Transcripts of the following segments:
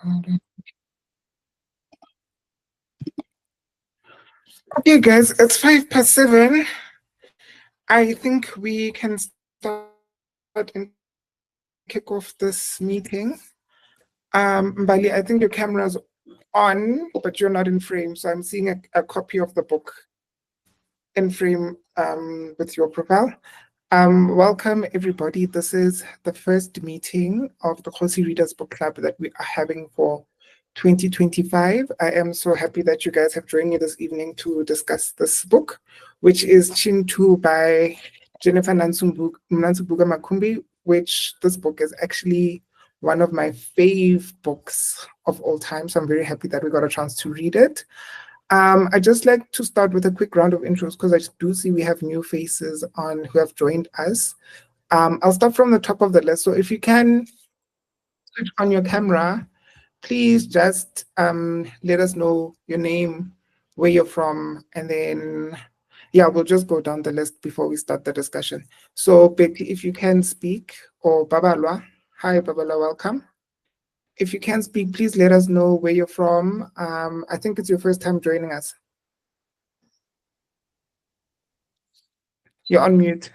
Okay, guys, it's 7:05. I think we can start and kick off this meeting. Mbali, I think your camera's on, but you're not in frame. So I'm seeing a copy of the book in frame with your profile. Welcome, everybody. This is the first meeting of the Kgosi Readers Book Club that we are having for 2025. I am so happy that you guys have joined me this evening to discuss this book, which is Kintu by Jennifer Nansubuga Makumbi, which this book is actually one of my fave books of all time. So I'm very happy that we got a chance to read it. I just like to start with a quick round of intros because I do see we have new faces on who have joined us. I'll start from the top of the list. So if you can switch on your camera, please just let us know your name, where you're from, and then, yeah, we'll just go down the list before we start the discussion. So Betty, if you can speak, or Babalwa. Hi, Babalwa, welcome. If you can speak, please let us know where you're from. I think it's your first time joining us. You're on mute.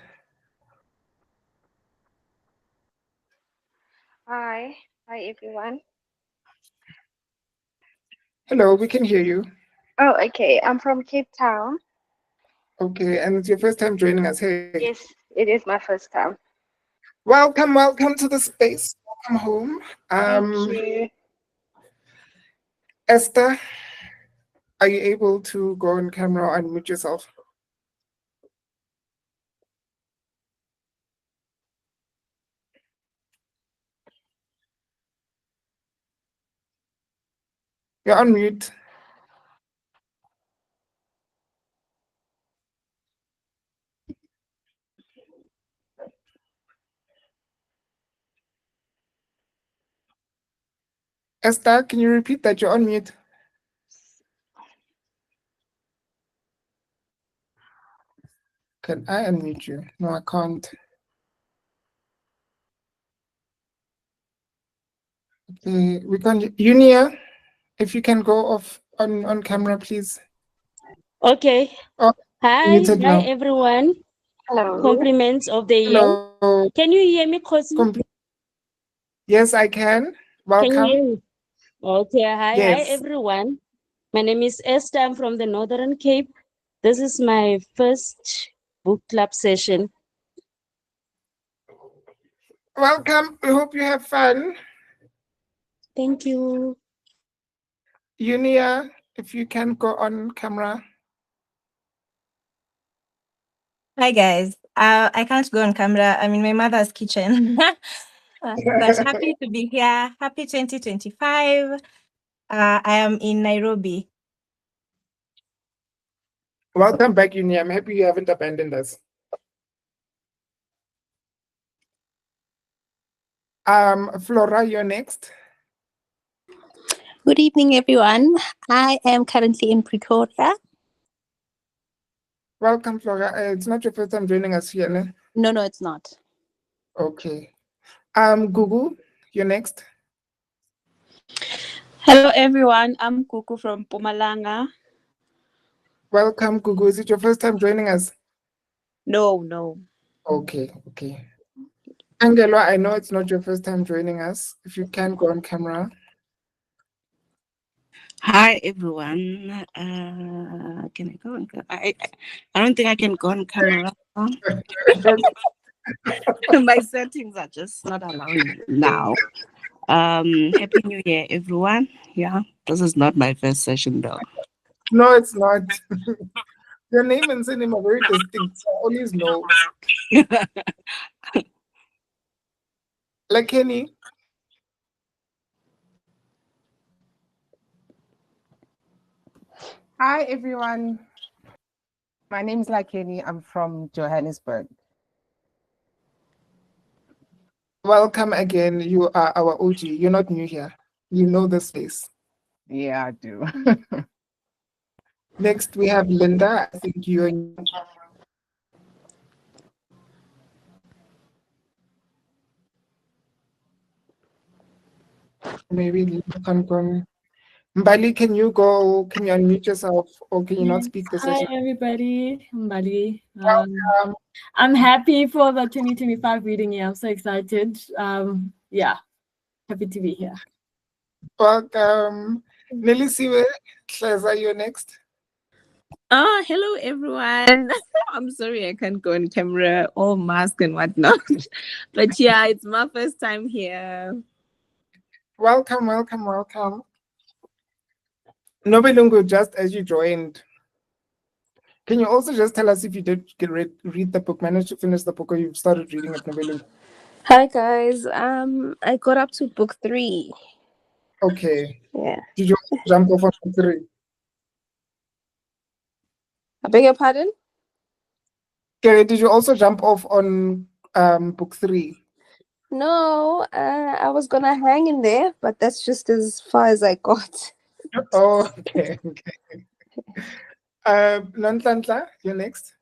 Hi everyone. Hello, we can hear you. Oh, okay. I'm from Cape Town. Okay, and it's your first time joining us. Hey. Yes, it is my first time. Welcome to the space. Welcome home. Thank you. Esther, are you able to go on camera and mute yourself? You're on mute. Esther, can you repeat that? You're on mute. Can I unmute you? No, I can't. Okay, we can't. Unia, if you can go off on camera, please. Okay. Oh, hi everyone. Hello. Compliments of the year. Hello. Can you hear me, Kgosi? Yes, I can. Welcome. Can you hear me? Okay. Hi, yes. Hi everyone. My name is Esther. I'm from the Northern Cape. This is my first book club session. Welcome. We hope you have fun. Thank you. Unia, if you can go on camera. Hi guys. I can't go on camera. I'm in my mother's kitchen. But happy to be here. Happy 2025. I am in Nairobi. Welcome back, Unia. I'm happy you haven't abandoned us. Flora, you're next. Good evening, everyone. I am currently in Pretoria. Welcome, Flora. It's not your first time joining us here, no? No, it's not. Okay. Gugu, you're next. Hello, everyone. I'm Kuku from Mpumalanga. Welcome, Gugu. Is it your first time joining us? No. Okay. Angelo, I know it's not your first time joining us. If you can go on camera. Hi everyone. Can I go on? I don't think I can go on camera. My settings are just not allowing now. Happy New Year, everyone. Yeah, this is not my first session though. No, it's not. Your name and surname are very distinct, so I always know. Like Kenny. Hi, everyone. My name is Lakeni. I'm from Johannesburg. Welcome again. You are our OG. You're not new here. You know the space. Yeah, I do. Next, we have Linda. I think you're new. Maybe you can go. Mbali, can you go? Can you unmute yourself, or can you not speak this Hi, session? everybody. I'm Bali. Welcome. I'm happy for the 2025 reading year. I'm so excited. Yeah, happy to be here. Welcome. Nelisiwe, Hleza, you're next. Hello everyone. I'm sorry I can't go on camera, all mask and whatnot. But yeah, it's my first time here. Welcome, welcome, welcome. Nobelungu, just as you joined, can you also just tell us if you did read the book, managed to finish the book, or you've started reading it, Nobelungu? Hi guys. I got up to book 3. Okay. Yeah. Did you jump off on book 3? I beg your pardon? Okay, did you also jump off on book 3? No, I was gonna hang in there, but that's just as far as I got. Oh, okay, okay. Nantlantla, you're next.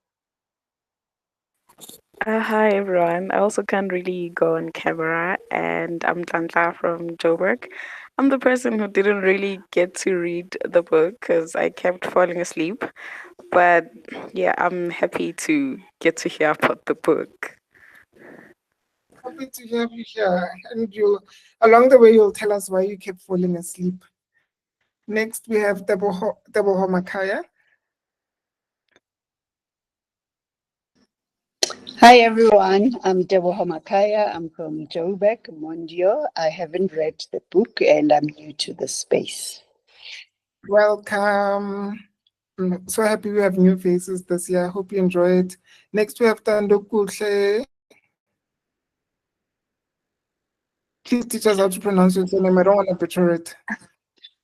Hi everyone. I also can't really go on camera, and I'm Tlantla from Joburg. I'm the person who didn't really get to read the book because I kept falling asleep. But yeah, I'm happy to get to hear about the book. Happy to have you here. And you, along the way, you'll tell us why you kept falling asleep. Next, we have Teboho Makaya. Hi everyone, I'm Deborah Makaya. I'm from Joburg, Mondio. I haven't read the book and I'm new to the space. Welcome. I'm so happy we have new faces this year. I hope you enjoy it. Next, we have Tando Kuhle. Please teach us how to pronounce your surname. I don't want to butcher it.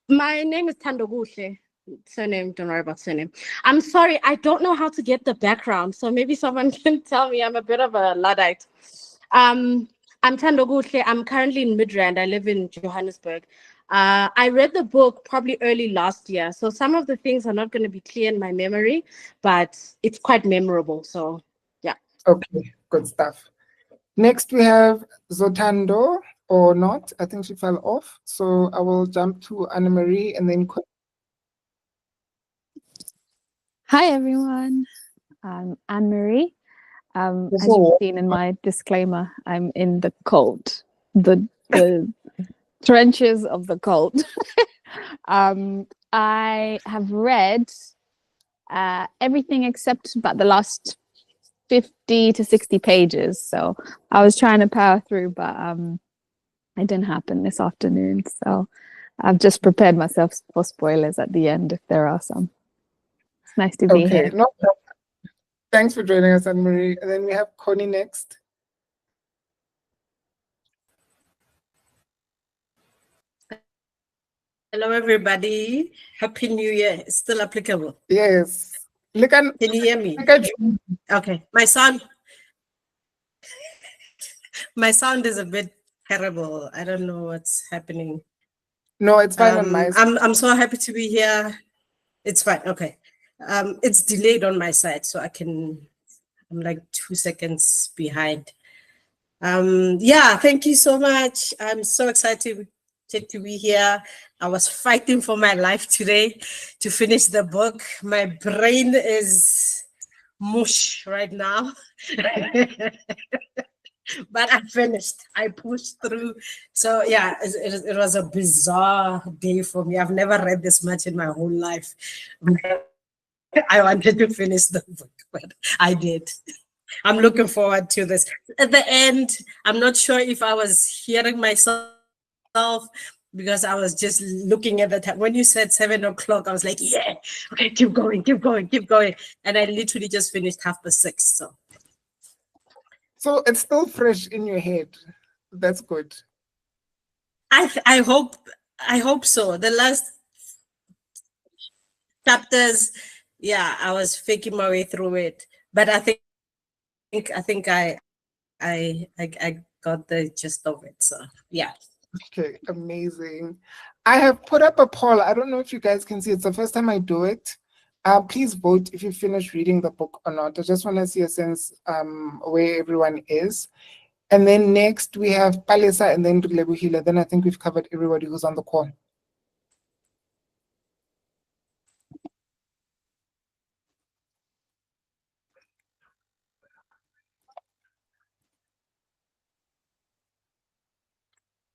My name is Tandogushe. Surname, don't worry about surname. I'm sorry, I don't know how to get the background, so maybe someone can tell me. I'm a bit of a Luddite. I'm Tandogushe. I'm currently in Midrand. I live in Johannesburg. I read the book probably early last year, so some of the things are not going to be clear in my memory, but it's quite memorable. So, yeah. Okay, good stuff. Next, we have Zotando, or not. I think she fell off. So I will jump to Anna-Marie and then... Hi, everyone. I'm Anne-Marie. As you've seen in my disclaimer, I'm in the cold, the trenches of the cold. I have read everything except about the last 50 to 60 pages. So I was trying to power through, but it didn't happen this afternoon. So I've just prepared myself for spoilers at the end if there are some. It's nice to be here. No problem. Thanks for joining us, Anne-Marie. And then we have Connie next. Hello, everybody. Happy New Year. It's still applicable. Yes. Can you hear me? Okay. My sound is a bit terrible. I don't know what's happening. No, it's fine on my side. I'm so happy to be here. It's fine. Okay. It's delayed on my side, so I'm like 2 seconds behind. Yeah, thank you so much. I'm so excited to be here. I was fighting for my life today to finish the book. My brain is mush right now. But I finished. I pushed through. So yeah, it was a bizarre day for me. I've never read this much in my whole life. I wanted to finish the book, but I did. I'm looking forward to this. At the end, I'm not sure if I was hearing myself because I was just looking at the time. When you said 7 o'clock, I was like, yeah, okay, keep going, keep going, keep going. And I literally just finished 6:30. So it's still fresh in your head. That's good. I hope so. The last chapters, yeah, I was faking my way through it. But I think I got the gist of it. So yeah. Okay, amazing. I have put up a poll. I don't know if you guys can see. It's the first time I do it. Please vote if you finish reading the book or not. I just want to see a sense where everyone is. And then next we have Palesa and then Lebuhile. Then I think we've covered everybody who's on the call.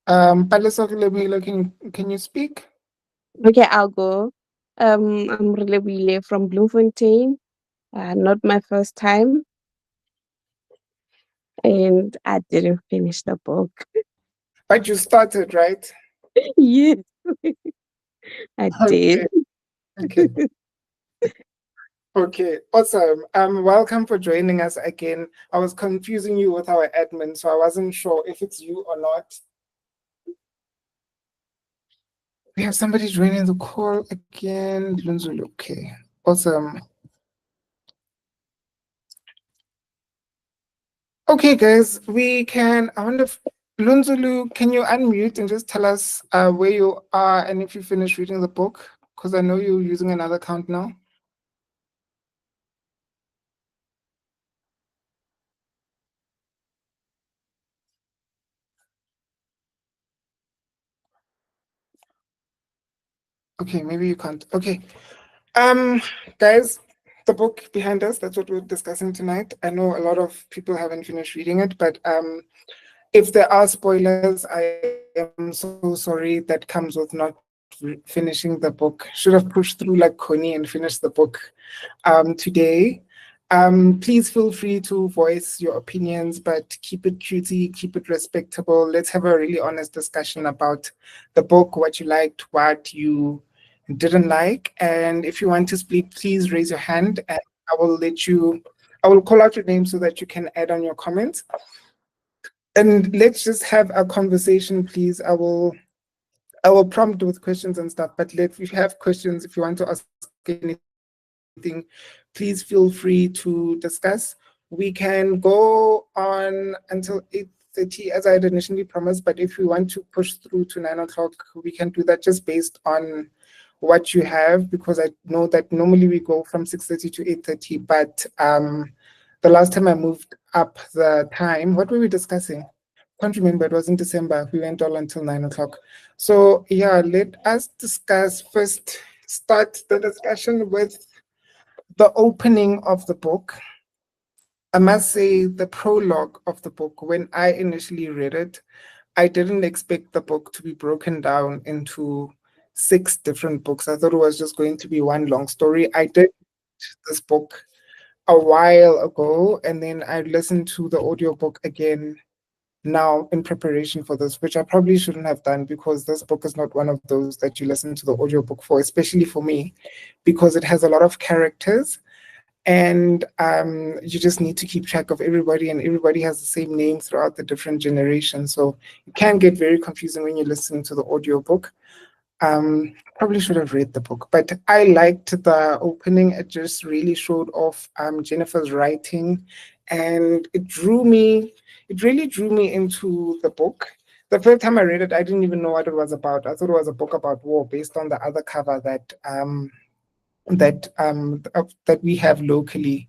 Palesa Lebuhile, can you speak? Okay, I'll go. I'm Relebile from Bloemfontein. Not my first time, and I didn't finish the book. But you started, right? Yes, I did. Okay. Okay, awesome. Welcome for joining us again. I was confusing you with our admin, so I wasn't sure if it's you or not. We have somebody joining the call again. Lunzulu. Okay, awesome. Okay, guys, I wonder if Lunzulu, can you unmute and just tell us where you are and if you finished reading the book? Because I know you're using another account now. Okay, maybe you can't. Okay. Guys, the book behind us, that's what we're discussing tonight. I know a lot of people haven't finished reading it, but if there are spoilers, I am so sorry. That comes with not finishing the book. Should have pushed through like Connie and finished the book today. Please feel free to voice your opinions, but keep it cutesy, keep it respectable. Let's have a really honest discussion about the book, what you liked, what you didn't like. And if you want to speak, please raise your hand and I will call out your name so that you can add on your comments. And let's just have a conversation, please. I will prompt with questions and stuff, but if you have questions, if you want to ask anything, please feel free to discuss. We can go on until 8:30 as I had initially promised, but if we want to push through to 9 o'clock, we can do that just based on what you have, because I know that normally we go from 6:30 to 8:30, but the last time I moved up the time, what were we discussing? Can't remember, it was in December. We went all until 9 o'clock. So yeah, let us discuss first, start the discussion with the opening of the book. I must say the prologue of the book, when I initially read it, I didn't expect the book to be broken down into 6 different books. I thought it was just going to be one long story. I did this book a while ago, and then I listened to the audiobook again now in preparation for this, which I probably shouldn't have done, because this book is not one of those that you listen to the audiobook for, especially for me, because it has a lot of characters and you just need to keep track of everybody, and everybody has the same name throughout the different generations. So it can get very confusing when you listen to the audiobook. Probably should have read the book, but I liked the opening. It just really showed off Jennifer's writing, and it really drew me into the book. The first time I read it, I didn't even know what it was about. I thought it was a book about war based on the other cover that we have locally.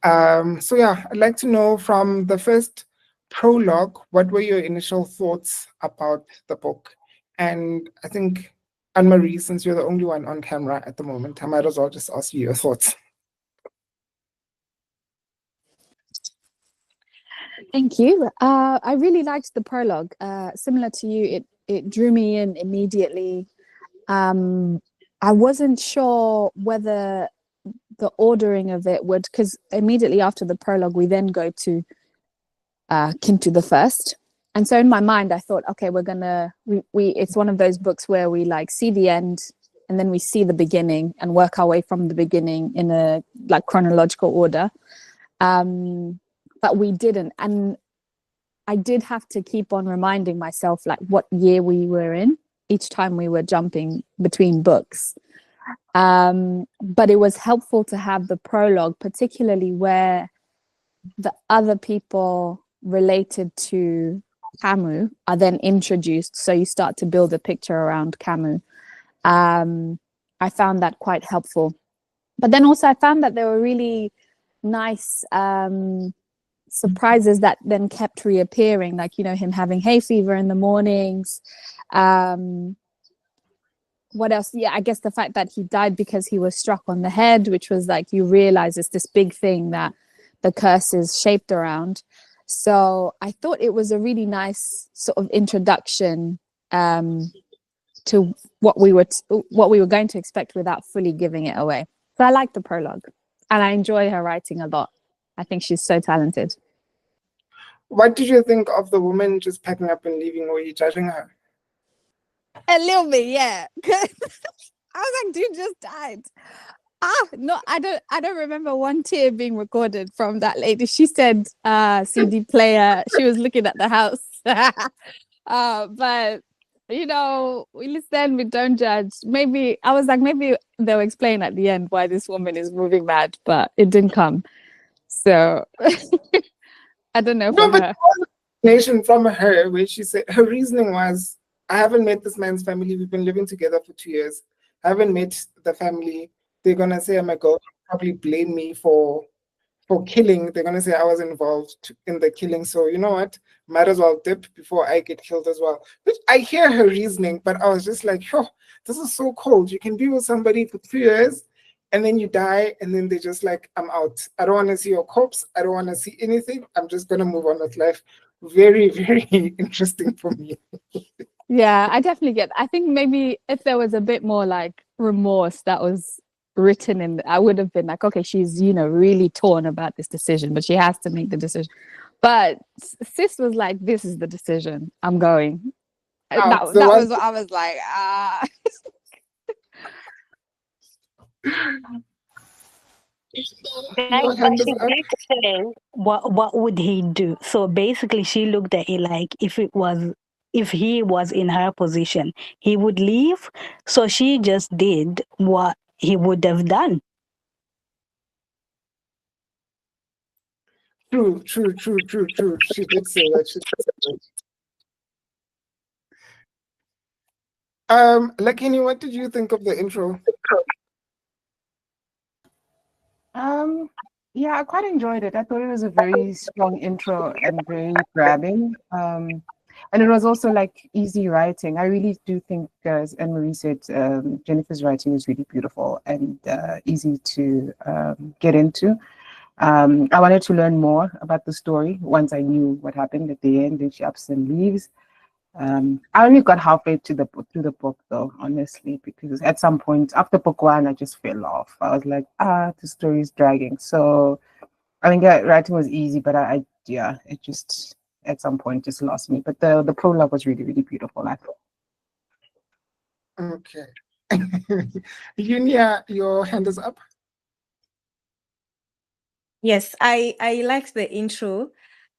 So yeah, I'd like to know from the first prologue, what were your initial thoughts about the book? And I think, Anne-Marie, since you're the only one on camera at the moment, I might as well just ask you your thoughts. Thank you. I really liked the prologue. Similar to you, it drew me in immediately. I wasn't sure whether the ordering of it would, because immediately after the prologue, we then go to Kintu the First. And so in my mind, I thought, okay, it's one of those books where we like see the end and then we see the beginning and work our way from the beginning in a like chronological order. But we didn't. And I did have to keep on reminding myself like what year we were in each time we were jumping between books. But it was helpful to have the prologue, particularly where the other people related to Camus are then introduced. So you start to build a picture around Camus. I found that quite helpful. But then also I found that there were really nice surprises that then kept reappearing, like, you know, him having hay fever in the mornings. What else? Yeah, I guess the fact that he died because he was struck on the head, which was like, you realize it's this big thing that the curse is shaped around. So I thought it was a really nice sort of introduction to what we were going to expect without fully giving it away. So I like the prologue, and I enjoy her writing a lot. I think she's so talented. What did you think of the woman just packing up and leaving? Were you judging her? A little bit, yeah. I was like, dude just died. No, I don't remember one tear being recorded from that lady. She said CD player, she was looking at the house. But you know, we listen, we don't judge. Maybe I was like, maybe they'll explain at the end why this woman is moving mad, but it didn't come. So I don't know. No, for but her. Nation from her, where she said her reasoning was, I haven't met this man's family. We've been living together for 2 years. I haven't met the family. They're gonna say, oh my God, probably blame me for killing. They're gonna say I was involved in the killing. So you know what? Might as well dip before I get killed as well. Which I hear her reasoning, but I was just like, oh, this is so cold. You can be with somebody for 3 years and then you die, and then they're just like, I'm out. I don't want to see your corpse. I don't want to see anything. I'm just gonna move on with life. Very, very interesting for me. Yeah, I definitely get. I think maybe if there was a bit more like remorse that was written in, I would have been like, okay, she's, you know, really torn about this decision, but she has to make the decision. But sis was like, this is the decision. I'm going. That was what I was like, But she did say, what would he do? So basically, she looked at it like, if he was in her position, he would leave. So she just did what he would have done. True. She did say that. Lakini, what did you think of the intro? Yeah, I quite enjoyed it. I thought it was a very strong intro and very grabbing. And it was also like easy writing. I really do think, as Anne-Marie said, Jennifer's writing is really beautiful and easy to get into. I wanted to learn more about the story once I knew what happened at the end and she ups and leaves. I only got halfway through the book though, honestly, because at some point after book 1, I just fell off. I was like, the story is dragging. So I think writing was easy, but it just at some point just lost me. But the prologue was really, really beautiful, I thought. Okay. Yunia, your hand is up. Yes, I liked the intro.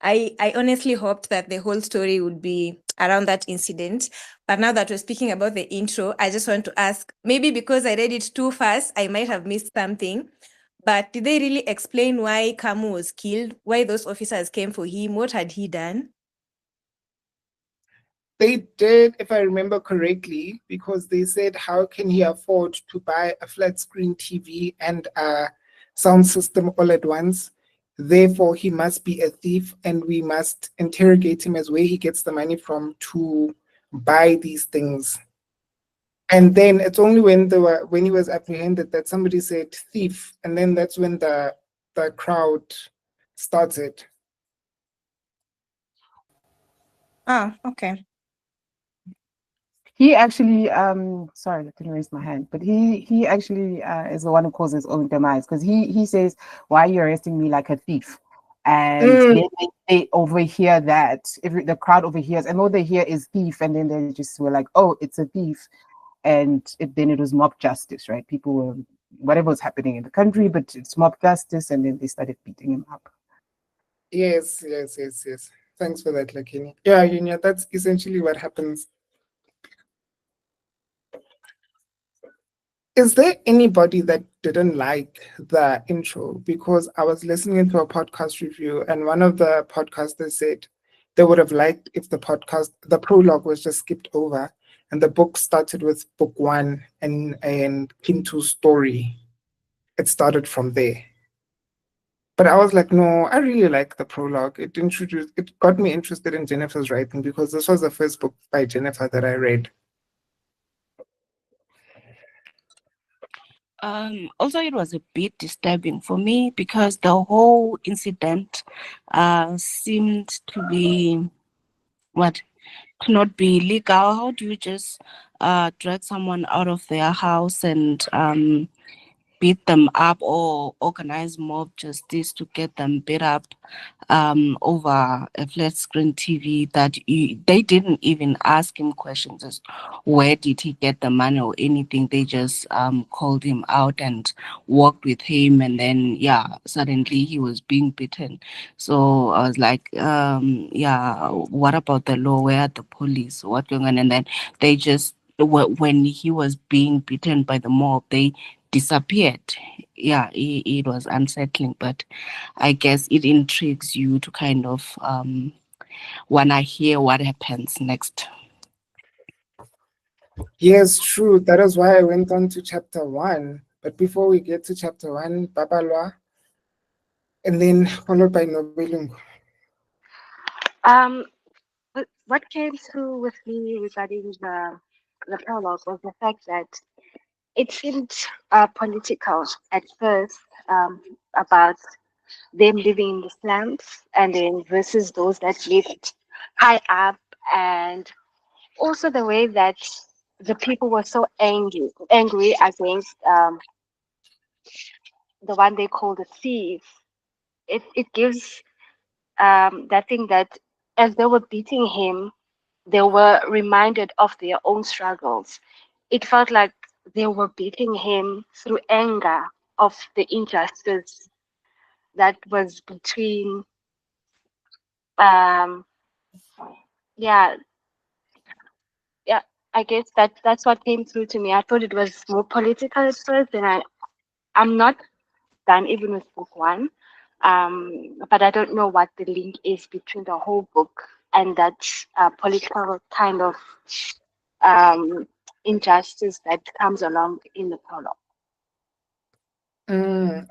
I honestly hoped that the whole story would be around that incident. But now that we're speaking about the intro, I just want to ask, maybe because I read it too fast, I might have missed something. But did they really explain why Kamu was killed? Why those officers came for him? What had he done? They did, if I remember correctly, because they said, how can he afford to buy a flat screen TV and a sound system all at once? Therefore, he must be a thief, and we must interrogate him as where he gets the money from to buy these things. And then it's only when he was apprehended that somebody said thief, and then that's when the crowd started. Ah, okay. He actually, sorry, I couldn't raise my hand, but he actually is the one who caused his own demise, because he says, why are you arresting me like a thief? And then they overhear that, the crowd overhears, and all they hear is thief, and then they just were like, oh, it's a thief. And then it was mob justice, right? People were, whatever was happening in the country, but it's mob justice, and then they started beating him up. Yes. Thanks for that, Lakini. Yeah, Yunia, that's essentially what happens. Is there anybody that didn't like the intro? Because I was listening to a podcast review, and one of the podcasters said they would have liked if the prologue was just skipped over and the book started with book 1 and Kintu's story. It started from there. But I was like, no, I really like the prologue. It got me interested in Jennifer's writing because this was the first book by Jennifer that I read. Also, it was a bit disturbing for me because the whole incident seemed to be to not be legal. How do you just drag someone out of their house and beat them up, or organize mob justice to get them beat up over a flat screen TV that they didn't even ask him questions as where did he get the money or anything. They just called him out and walked with him, and then suddenly he was being beaten. So I was like, what about the law? Where are the police? What's going on? And then they just, when he was being beaten by the mob, they disappeared. It was unsettling, but I guess it intrigues you to kind of want to hear what happens next. Yes, true. That is why I went on to chapter 1. But before we get to chapter 1, Babalwa, and then followed by Nobelungu. What came through with me regarding the prologue was the fact that it seemed political at first, about them living in the slums and then versus those that lived high up, and also the way that the people were so angry against the one they call the thief. It gives that thing that as they were beating him, they were reminded of their own struggles. It felt like they were beating him through anger of the injustice that was between um yeah yeah I guess that's what came through to me. I thought it was more political at first, and I'm not done even with book 1, but I don't know what the link is between the whole book and that political kind of injustice that comes along in the prologue.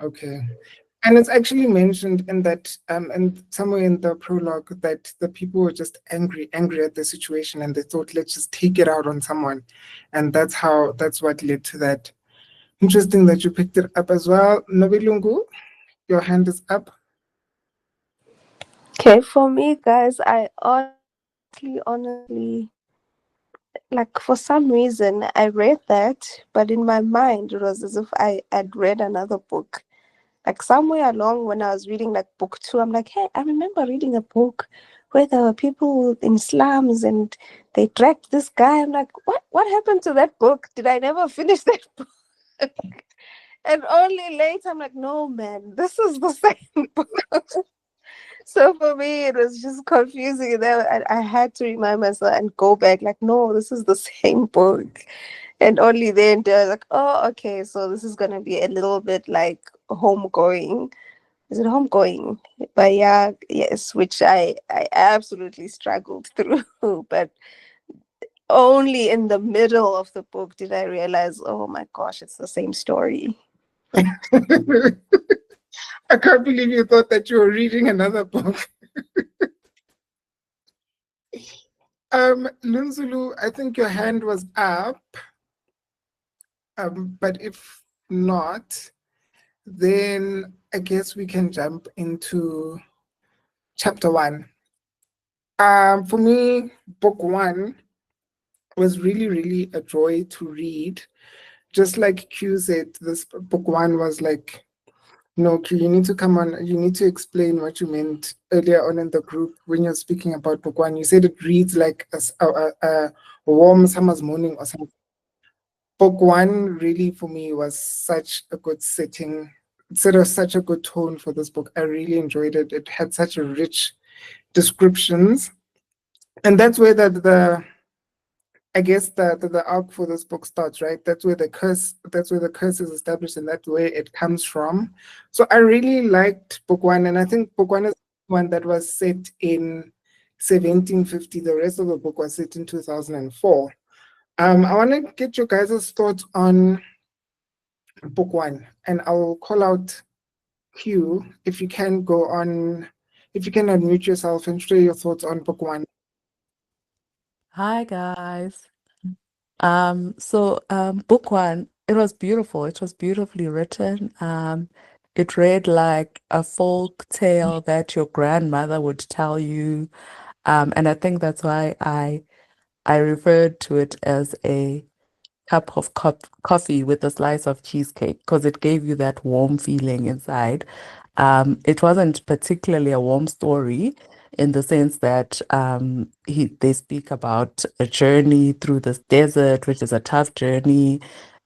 Okay. And it's actually mentioned in that, and somewhere in the prologue, that the people were just angry at the situation, and they thought, let's just take it out on someone. And that's what led to that. Interesting that you picked it up as well. Nobilungu, your hand is up. Okay, for me, guys, I honestly, like for some reason, I read that, but in my mind, it was as if I'd read another book. Like somewhere along when I was reading like book 2, I'm like, hey, I remember reading a book where there were people in slums and they dragged this guy. I'm like, what happened to that book? Did I never finish that book? And only later I'm like, no, man, this is the same book. So for me, it was just confusing. And then I had to remind myself and go back, like, no, this is the same book. And only then they're like, oh, okay, so this is going to be a little bit like homegoing. Is it homegoing? But yes, which I absolutely struggled through. But only in the middle of the book did I realize, oh my gosh, it's the same story. I can't believe you thought that you were reading another book. Lunzulu, I think your hand was up. But if not, then I guess we can jump into chapter 1. For me, book 1 was really, really a joy to read. Just like Q said, this book 1 was like, no, Q, you need to come on, you need to explain what you meant earlier on in the group when you're speaking about book 1. You said it reads like a warm summer's morning or something. Book 1 really for me was such a good setting. It set such a good tone for this book. I really enjoyed it. It had such a rich descriptions. And that's where I guess the arc for this book starts, right? That's where the curse is established, and that's where it comes from. So I really liked book 1, and I think book 1 is one that was set in 1750. The rest of the book was set in 2004. I want to get your guys' thoughts on book 1, and I'll call out Q, if you can go on, if you can unmute yourself and share your thoughts on book one. Hi guys. Book one, it was beautiful. It was beautifully written. It read like a folk tale that your grandmother would tell you. And I think that's why I referred to it as a cup of coffee with a slice of cheesecake because it gave you that warm feeling inside. It wasn't particularly a warm story in the sense that they speak about a journey through this desert, which is a tough journey.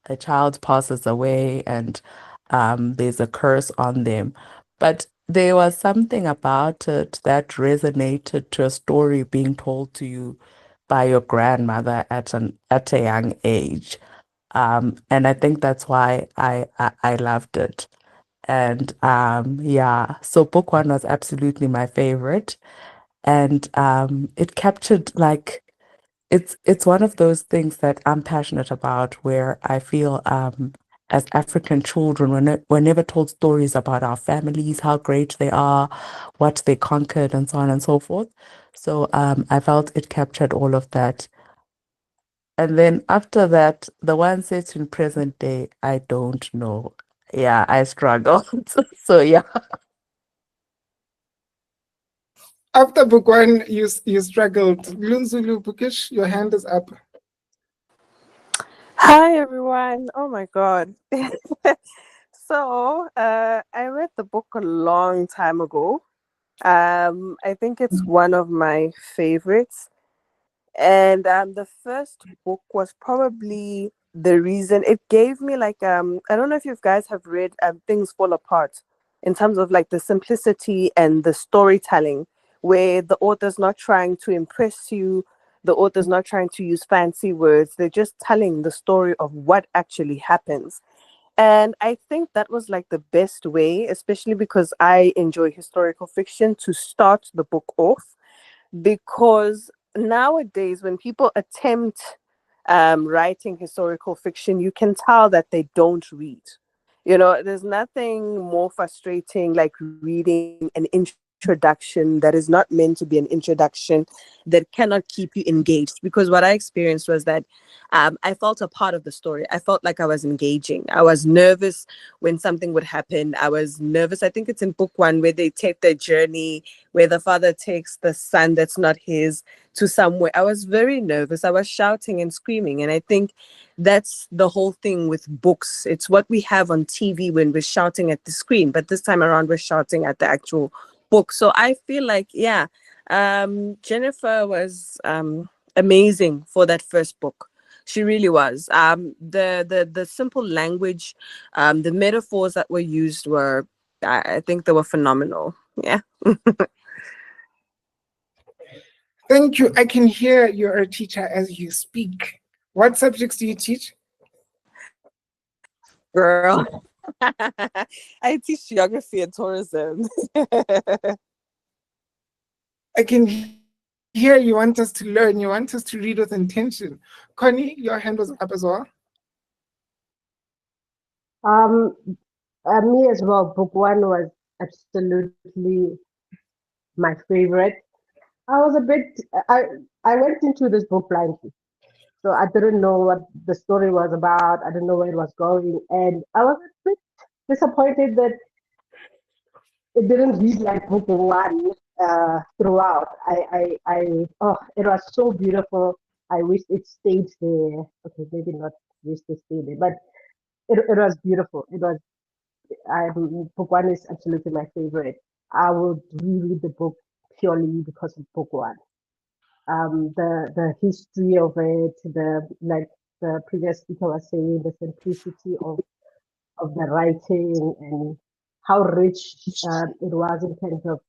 A child passes away and there's a curse on them. But there was something about it that resonated to a story being told to you by your grandmother at a young age. And I think that's why I loved it. And yeah, so book one was absolutely my favorite. And it captured like it's one of those things that I'm passionate about where I feel as African children, we're never told stories about our families, how great they are, what they conquered, and so on and so forth. So I felt it captured all of that. And then after that, the one set in present day, I don't know. Yeah, I struggled. So yeah. After book one, you struggled. Lunzulu Bukish, your hand is up. Hi everyone. Oh my god. I read the book a long time ago. I think it's one of my favorites. And the first book was probably the reason it gave me like I don't know if you guys have read Things Fall Apart in terms of like the simplicity and the storytelling where the author's not trying to impress you, the author's not trying to use fancy words, they're just telling the story of what actually happens. And I think that was like the best way, especially because I enjoy historical fiction, to start the book off, because nowadays when people attempt writing historical fiction, you can tell that they don't read. You know, there's nothing more frustrating like reading an introduction that is not meant to be an introduction that cannot keep you engaged. Because what I experienced was that I felt a part of the story. I felt like I was engaging. I was nervous when something would happen. I was nervous. I think it's in book one where they take their journey, where the father takes the son that's not his to somewhere. I was very nervous. I was shouting and screaming. And I think that's the whole thing with books. It's what we have on TV when we're shouting at the screen, but this time around we're shouting at the actual book. So I feel like, yeah, Jennifer was amazing for that first book. She really was. The simple language, the metaphors that were used were, I think they were phenomenal. Yeah. Thank you. I can hear you're a teacher as you speak. What subjects do you teach? Girl, I teach geography and tourism. I can hear you want us to learn. You want us to read with intention. Connie, your hand was up as well. Me as well. Book one was absolutely my favorite. I was a bit. I went into this book blindly, so I didn't know what the story was about. I didn't know where it was going, and I was a bit disappointed that it didn't read like book one throughout. Oh, it was so beautiful. I wish it stayed there. Okay, maybe not wish it stayed there, but it was beautiful. It was. Book one is absolutely my favorite. I would reread the book purely because of book one. The history of it, the like the previous speaker was saying, the simplicity of the writing and how rich it was in terms of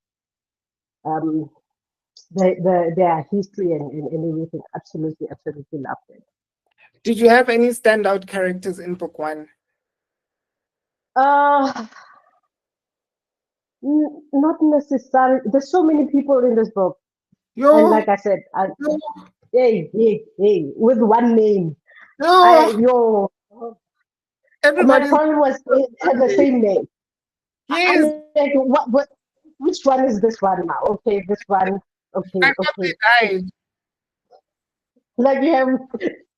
um, their history and everything. Absolutely, absolutely loved it. Did you have any standout characters in book one? Not necessarily. There's so many people in this book, and like I said, hey, with one name. Everybody my friend was had the same name. Yes. Like, which one is this one now? Okay, this one. Okay, I thought okay. they died. Like you have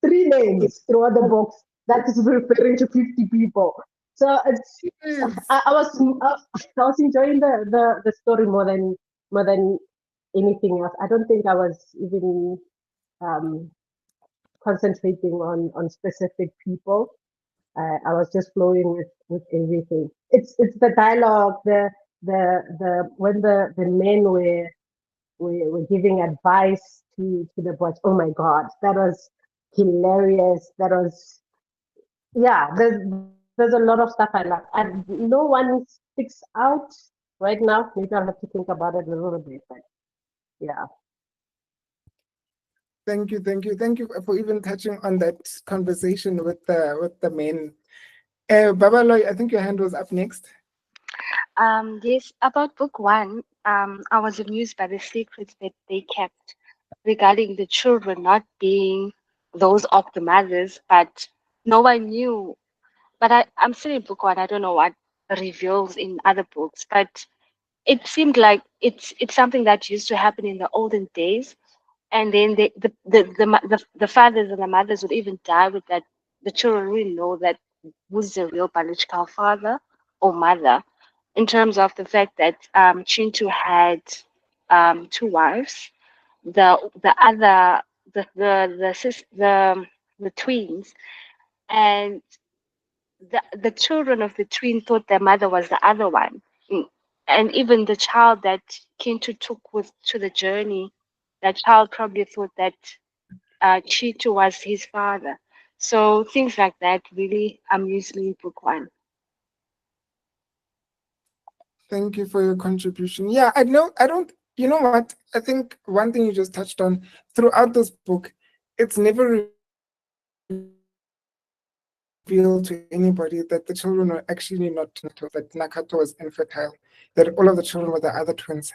three names throughout the box that is referring to 50 people. So it's Yes. I was enjoying the story more than anything else. I don't think I was even um, concentrating on specific people. I was just flowing with everything. It's the dialogue, the when the men were giving advice to the boys. Oh my God, that was hilarious. That was yeah. There's a lot of stuff I love, and no one sticks out right now. Maybe I'll have to think about it a little bit, but yeah. Thank you, thank you, thank you for even touching on that conversation with the men. Babaloy, I think your hand was up next. Yes, about book one, I was amused by the secrets that they kept regarding the children not being those of the mothers, but no one knew. But I'm still in book one. I don't know what reveals in other books, but it seemed like it's something that used to happen in the olden days, and then the fathers and the mothers would even die with that. The children really know that who's the real biological father or mother, in terms of the fact that Chintu had two wives. The other the twins, and the children of the twin thought their mother was the other one. Mm. And even the child that Kintu took with to the journey, that child probably thought that Chitu was his father. So things like that really amused me in book one. Thank you for your contribution. Yeah, I know, I don't, you know what? I think one thing you just touched on throughout this book, it's never revealed to anybody that the children are actually not Nakato, that Nakato was infertile, that all of the children were the other twins.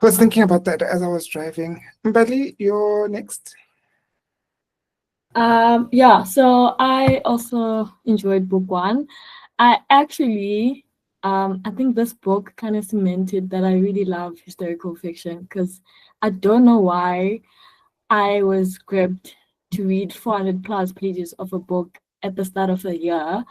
I was thinking about that as I was driving. Mbali, you're next. Yeah, so I also enjoyed book one. I actually, I think this book kind of cemented that I really love historical fiction because I don't know why I was gripped to read 400 plus pages of a book at the start of the year.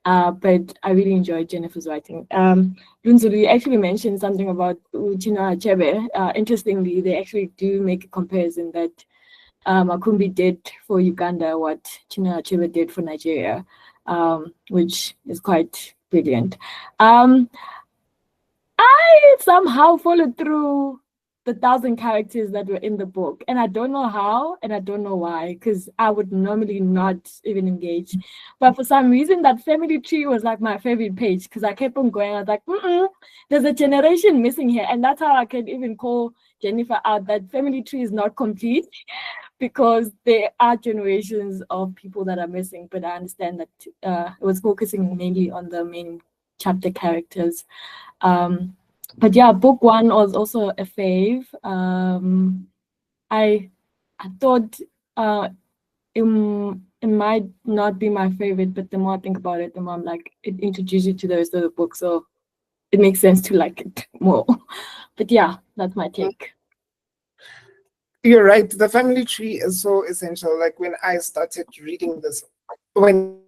But I really enjoyed Jennifer's writing. Lunzulu, you actually mentioned something about Chinua Achebe. Interestingly, they actually do make a comparison that Makumbi did for Uganda what Chinua Achebe did for Nigeria, which is quite brilliant. I somehow followed through the 1,000 characters that were in the book, and I don't know how, and I don't know why, because I would normally not even engage. But for some reason, that family tree was like my favorite page because I kept on going. I was like, there's a generation missing here, and that's how I can even call Jennifer out that family tree is not complete because there are generations of people that are missing. But I understand that it was focusing mainly on the main chapter characters. But yeah, book one was also a fave. I thought it might not be my favorite, but the more I think about it, the more I'm like, it introduces you to the rest of the book, so it makes sense to like it more. But yeah, that's my take. You're right. The family tree is so essential. Like when I started reading this, when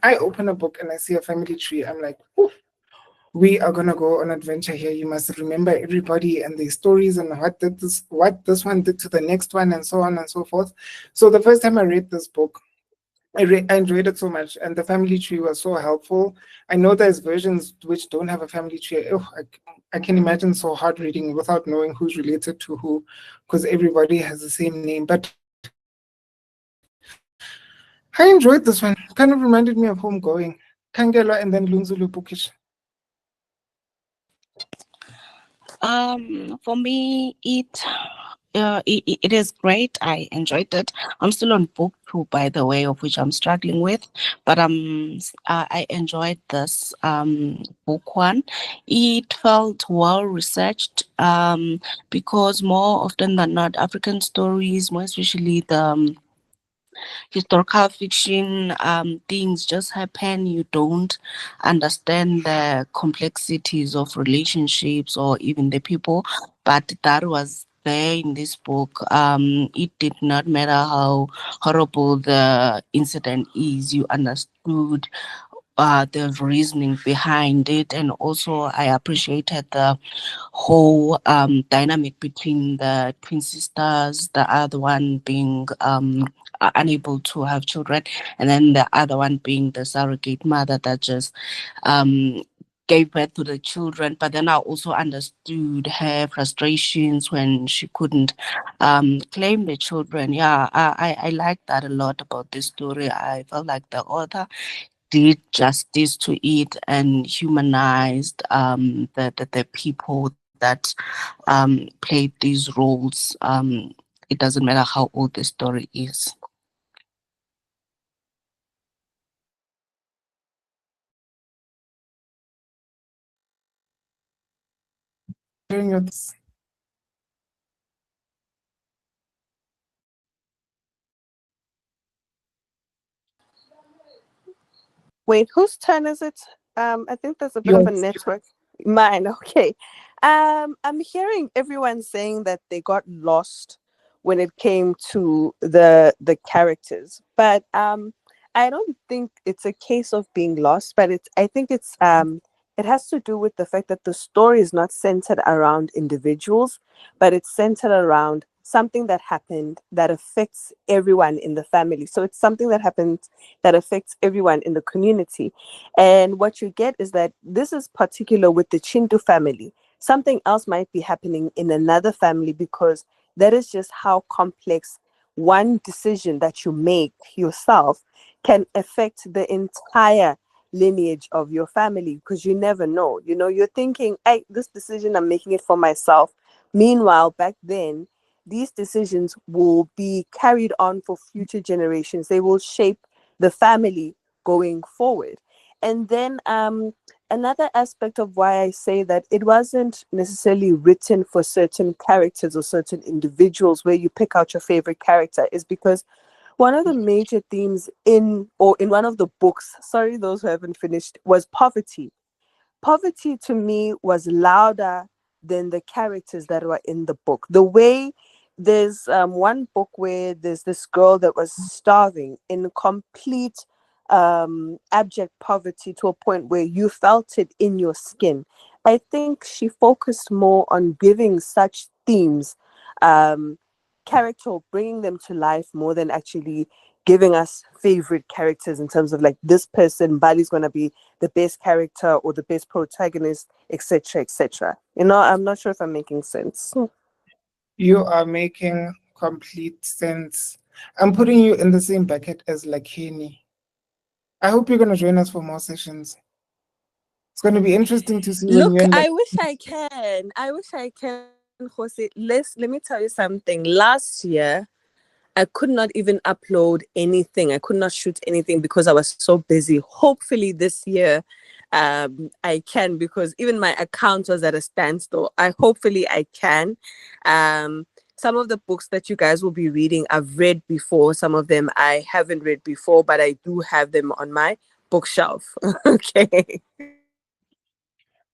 I open a book and I see a family tree, I'm like, we are gonna go on adventure here. You must remember everybody and their stories and what this one did to the next one, and so on and so forth. So the first time I read this book, I enjoyed it so much, and the family tree was so helpful. I know there's versions which don't have a family tree. Oh, I can imagine so hard reading without knowing who's related to who, because everybody has the same name. But I enjoyed this one. Kind of reminded me of Homegoing, Kangela, and then Lunzulu Bookish. For me, it is great. I enjoyed it. I'm still on book two, by the way, of which I'm struggling with, but I enjoyed this book one. It felt well researched because more often than not, African stories, more especially historical fiction, things just happen. You don't understand the complexities of relationships or even the people, but that was there in this book. It did not matter how horrible the incident is, you understood the reasoning behind it. And also I appreciated the whole dynamic between the twin sisters, the other one being unable to have children, and then the other one being the surrogate mother that just gave birth to the children. But then I also understood her frustrations when she couldn't claim the children. Yeah, I like that a lot about this story. I felt like the author did justice to it and humanized the people that played these roles. It doesn't matter how old the story is. Wait, whose turn is it? I think there's a bit of a Yours. network. Mine, okay. I'm hearing everyone saying that they got lost when it came to the characters, but I don't think it's a case of being lost, but I think it has to do with the fact that the story is not centered around individuals, but it's centered around something that happened that affects everyone in the family. So it's something that happened that affects everyone in the community. And what you get is that this is particular with the Kintu family. Something else might be happening in another family, because that is just how complex one decision that you make yourself can affect the entire lineage of your family, because you never know. You know, you're thinking, hey, this decision, I'm making it for myself. Meanwhile, back then, these decisions will be carried on for future generations. They will shape the family going forward. And then another aspect of why I say that it wasn't necessarily written for certain characters or certain individuals where you pick out your favorite character is because one of the major themes in one of the books, sorry, those who haven't finished, was poverty. Poverty to me was louder than the characters that were in the book. The way there's one book where there's this girl that was starving in complete abject poverty to a point where you felt it in your skin. I think she focused more on giving such themes character, bringing them to life more than actually giving us favorite characters in terms of like this person, Bali's going to be the best character or the best protagonist, etc., etc. You know, I'm not sure if I'm making sense. You are making complete sense. I'm putting you in the same bucket as Lakini. I hope you're going to join us for more sessions. It's going to be interesting to see when Look, you end up. I wish I can. I wish I can, Kgosi. Let me tell you something. Last year, I could not even upload anything. I could not shoot anything because I was so busy. Hopefully this year, I can, because even my account was at a standstill. Hopefully I can. Some of the books that you guys will be reading, I've read before. Some of them I haven't read before, but I do have them on my bookshelf. Okay.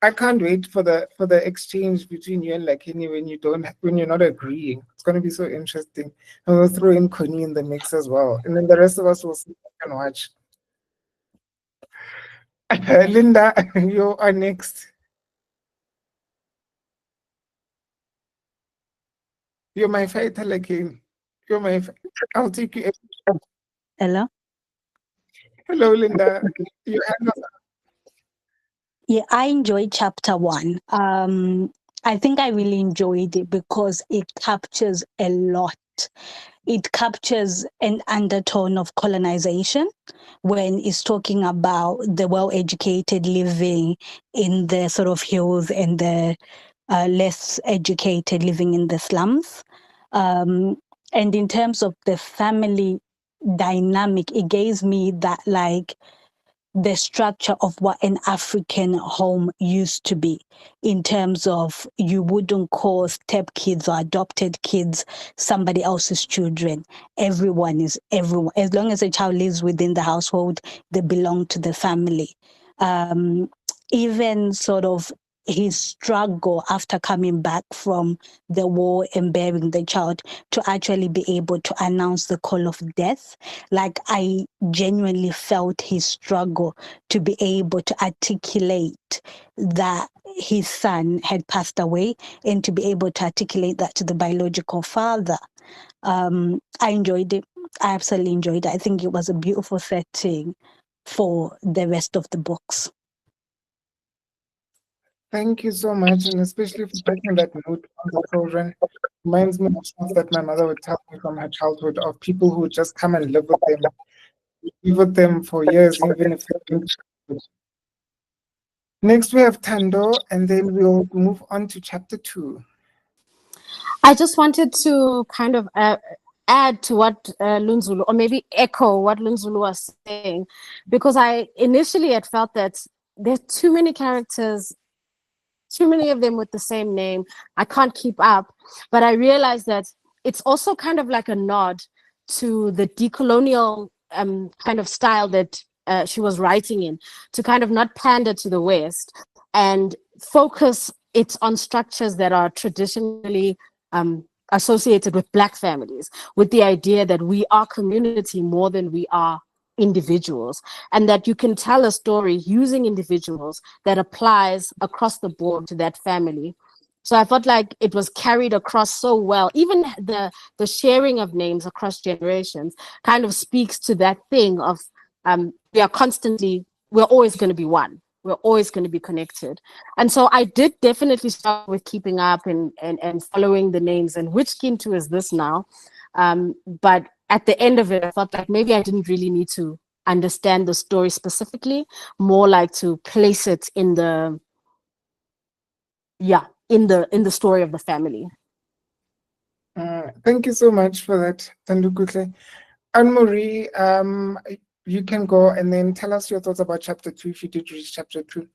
I can't wait for the exchange between you and Lakini when you're not agreeing. It's going to be so interesting. And we'll throw in Connie in the mix as well, and then the rest of us will sit back and watch. Linda, you are next. You're my fighter, Lakini. You're my. I'll take you. Hello. Hello, Linda. You have Yeah, I enjoyed chapter 1. I think I really enjoyed it because it captures a lot. It captures an undertone of colonization when it's talking about the well-educated living in the sort of hills and the less educated living in the slums. And in terms of the family dynamic, it gives me that like the structure of what an African home used to be, in terms of you wouldn't call step kids or adopted kids somebody else's children. Everyone is everyone. As long as a child lives within the household, they belong to the family. Even sort of his struggle after coming back from the war and bearing the child to actually be able to announce the call of death. Like, I genuinely felt his struggle to be able to articulate that his son had passed away and to be able to articulate that to the biological father. I enjoyed it. I absolutely enjoyed it. I think it was a beautiful setting for the rest of the books. Thank you so much, and especially for breaking that note on the children. Reminds me of stuff that my mother would tell me from her childhood, of people who would just come and live with them for years, even if they didn't. Next, we have Tando, and then we'll move on to chapter 2. I just wanted to kind of add to what Lunzulu, or maybe echo what Lunzulu was saying, because I initially had felt that there's too many characters, too many of them with the same name. I can't keep up. But I realized that it's also kind of like a nod to the decolonial kind of style that she was writing in, to kind of not pander to the West and focus it on structures that are traditionally associated with Black families, with the idea that we are community more than we are individuals, and that you can tell a story using individuals that applies across the board to that family. So I felt like it was carried across so well. Even the sharing of names across generations kind of speaks to that thing of we're always going to be one. We're always going to be connected. And so I did definitely start with keeping up and following the names and which Kintu is this now. But at the end of it, I felt like maybe I didn't really need to understand the story specifically, more like to place it in the story of the family. Thank you so much for that, Tandukule. Anne-Marie, you can go and then tell us your thoughts about chapter 2, if you did reach chapter 2.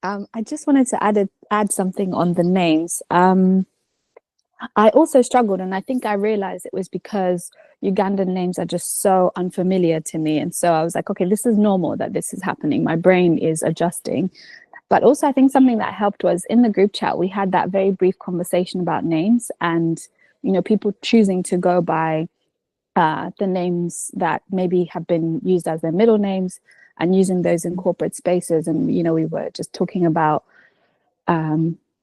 I just wanted to add something on the names. I also struggled, and I think I realized it was because Ugandan names are just so unfamiliar to me. And so I was like, okay, this is normal that this is happening. My brain is adjusting. But also I think something that helped was in the group chat, we had that very brief conversation about names and, people choosing to go by the names that maybe have been used as their middle names and using those in corporate spaces. And, we were just talking about,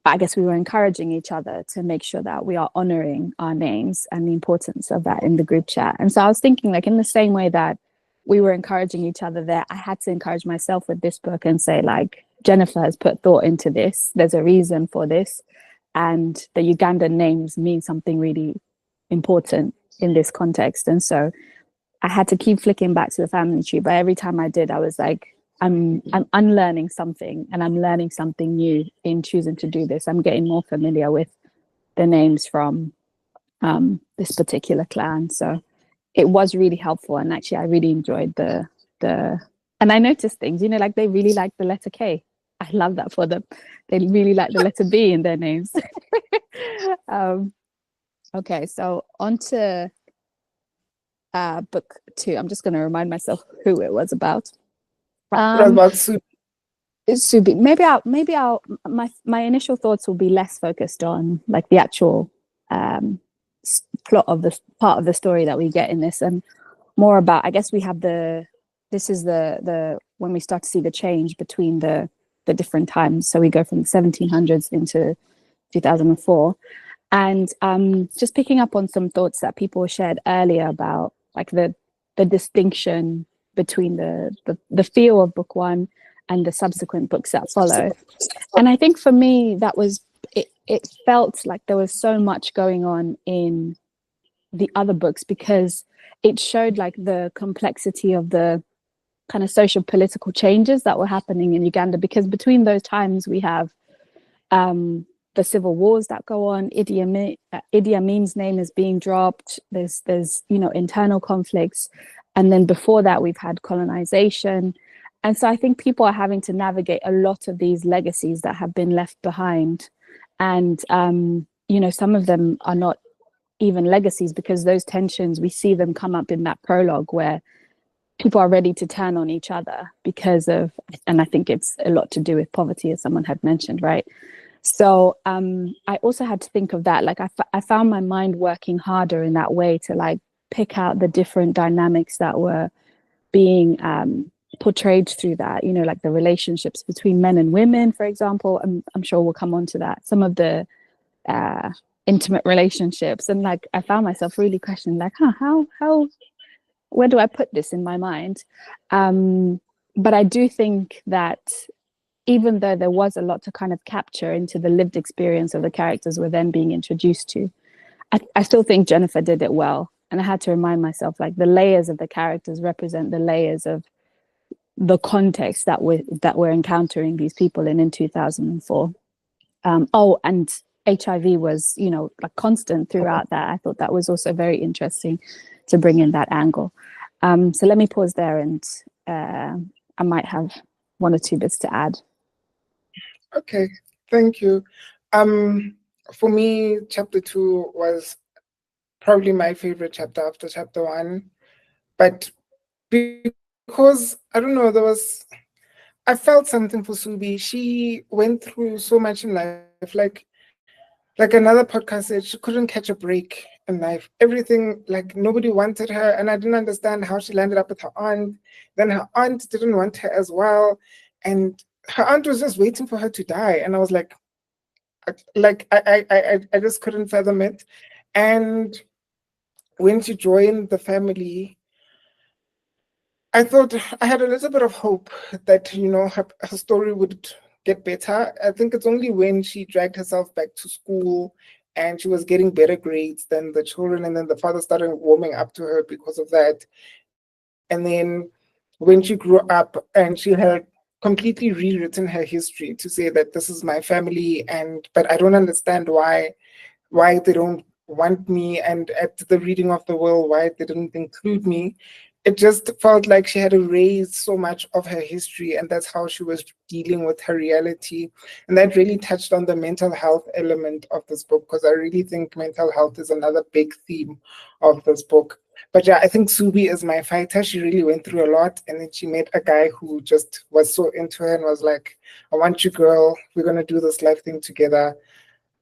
I guess we were encouraging each other to make sure that we are honoring our names and the importance of that in the group chat. And so I was thinking, like, in the same way that we were encouraging each other there, I had to encourage myself with this book and say, like, Jennifer has put thought into this. There's a reason for this. And the Ugandan names mean something really important in this context. And so I had to keep flicking back to the family tree. But every time I did, I was like, I'm unlearning something, and I'm learning something new in choosing to do this. I'm getting more familiar with the names from this particular clan. So it was really helpful. And actually, I really enjoyed and I noticed things, like they really like the letter K. I love that for them. They really like the letter B in their names. Okay, so on to book 2. I'm just going to remind myself who it was about. About Subi. Maybe I'll my initial thoughts will be less focused on like the actual plot of the part of the story that we get in this, and more about, I guess we have this is the when we start to see the change between the different times. So we go from the 1700s into 2004, and just picking up on some thoughts that people shared earlier about like the distinction between the feel of book 1 and the subsequent books that follow. And I think for me, that was it felt like there was so much going on in the other books, because it showed like the complexity of the kind of social political changes that were happening in Uganda, because between those times we have the civil wars that go on. Idi Amin's name is being dropped. There's internal conflicts, And then before that, we've had colonization. And so I think people are having to navigate a lot of these legacies that have been left behind. And, you know, some of them are not even legacies, because those tensions, we see them come up in that prologue where people are ready to turn on each other because of, and I think it's a lot to do with poverty, as someone had mentioned, right? So I also had to think of that. Like I found my mind working harder in that way to like pick out the different dynamics that were being portrayed through that, you know, like the relationships between men and women, for example. I'm sure we'll come on to that. Some of the intimate relationships, and like I found myself really questioning, like, how where do I put this in my mind? But I do think that even though there was a lot to kind of capture into the lived experience of the characters we're then being introduced to, I still think Jennifer did it well. And I had to remind myself, like, the layers of the characters represent the layers of the context that we're encountering these people in 2004. Oh, and HIV was, you know, like constant throughout that. I thought that was also very interesting to bring in that angle. So let me pause there, and I might have one or two bits to add. Okay, thank you. For me, chapter 2 was probably my favorite chapter after chapter 1, but because I don't know, I felt something for Subi. She went through so much in life, like another podcast said, she couldn't catch a break in life. Everything, like, nobody wanted her, and I didn't understand how she landed up with her aunt. Then her aunt didn't want her as well, and her aunt was just waiting for her to die, and I was like I just couldn't fathom it. And when she joined the family, I thought I had a little bit of hope that, you know, her story would get better. I think it's only when she dragged herself back to school and she was getting better grades than the children, and then the father started warming up to her because of that. And then when she grew up and she had completely rewritten her history to say that this is my family, but I don't understand why they don't want me, and at the reading of the will, why they didn't include me. It just felt like she had erased so much of her history, and that's how she was dealing with her reality. And that really touched on the mental health element of this book, because I really think mental health is another big theme of this book. But yeah, I think Subi is my fighter. She really went through a lot, and then she met a guy who just was so into her and was like, I want you, girl, we're gonna do this life thing together.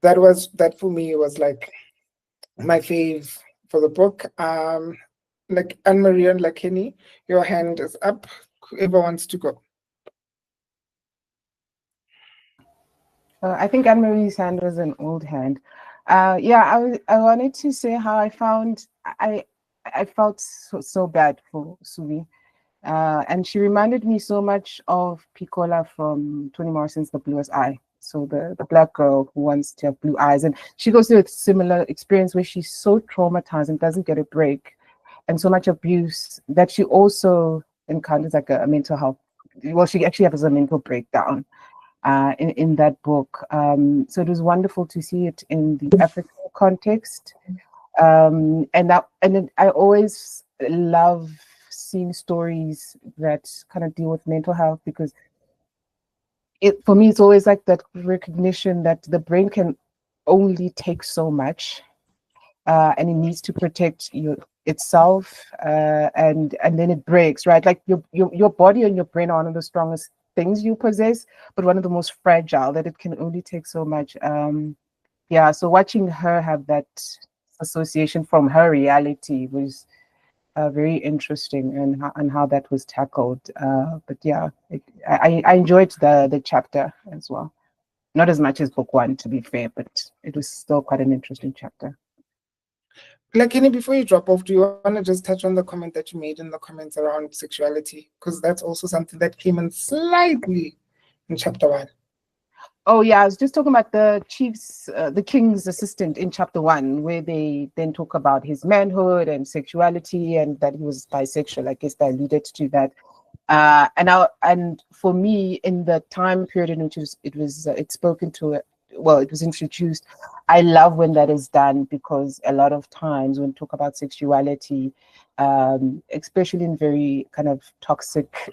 That for me was like my fave for the book. Like Anne-Marie and Lakini, your hand is up. Whoever wants to go. I think Anne-Marie's hand was an old hand. Yeah, I wanted to say how I felt so bad for Subi. And she reminded me so much of Piccola from Toni Morrison's The Bluest Eye. So the black girl who wants to have blue eyes. And she goes through a similar experience where she's so traumatized and doesn't get a break, and so much abuse that she also encounters like a mental health. Well, she actually has a mental breakdown in that book. So it was wonderful to see it in the African context. And I always love seeing stories that kind of deal with mental health, because for me, it's always like that recognition that the brain can only take so much, and it needs to protect itself, and then it breaks, right? Like your body and your brain are one of the strongest things you possess, but one of the most fragile, that it can only take so much. Yeah, so watching her have that association from her reality was very interesting, and how that was tackled. But yeah, I enjoyed the chapter as well. Not as much as book 1, to be fair, but it was still quite an interesting chapter. Lakini, before you drop off, do you want to just touch on the comment that you made in the comments around sexuality? Because that's also something that came in slightly in chapter 1. Oh yeah, I was just talking about the king's assistant in chapter 1, where they then talk about his manhood and sexuality, and that he was bisexual. I guess they alluded to that. And for me, in the time period in which it's spoken to, well, it was introduced. I love when that is done, because a lot of times when we talk about sexuality, especially in very kind of toxic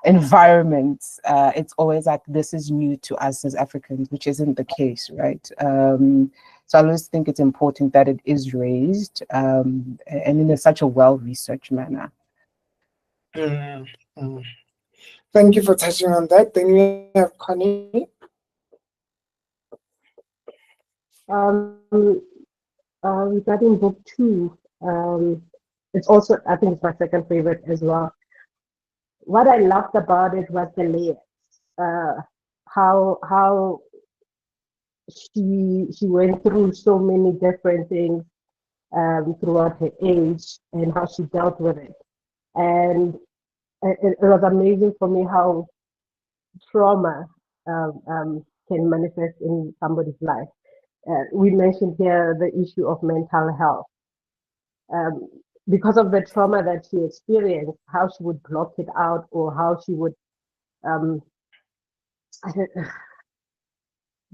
environments, it's always like, this is new to us as Africans, which isn't the case, right? So I always think it's important that it is raised, and in such a well-researched manner. Mm, mm. Thank you for touching on that. Then we have Connie. Regarding book two, it's also, I think it's my second favorite as well. What I loved about it was the layers. How she went through so many different things throughout her age, and how she dealt with it. And it was amazing for me how trauma can manifest in somebody's life. We mentioned here the issue of mental health. Because of the trauma that she experienced, how she would block it out, or how she would, um,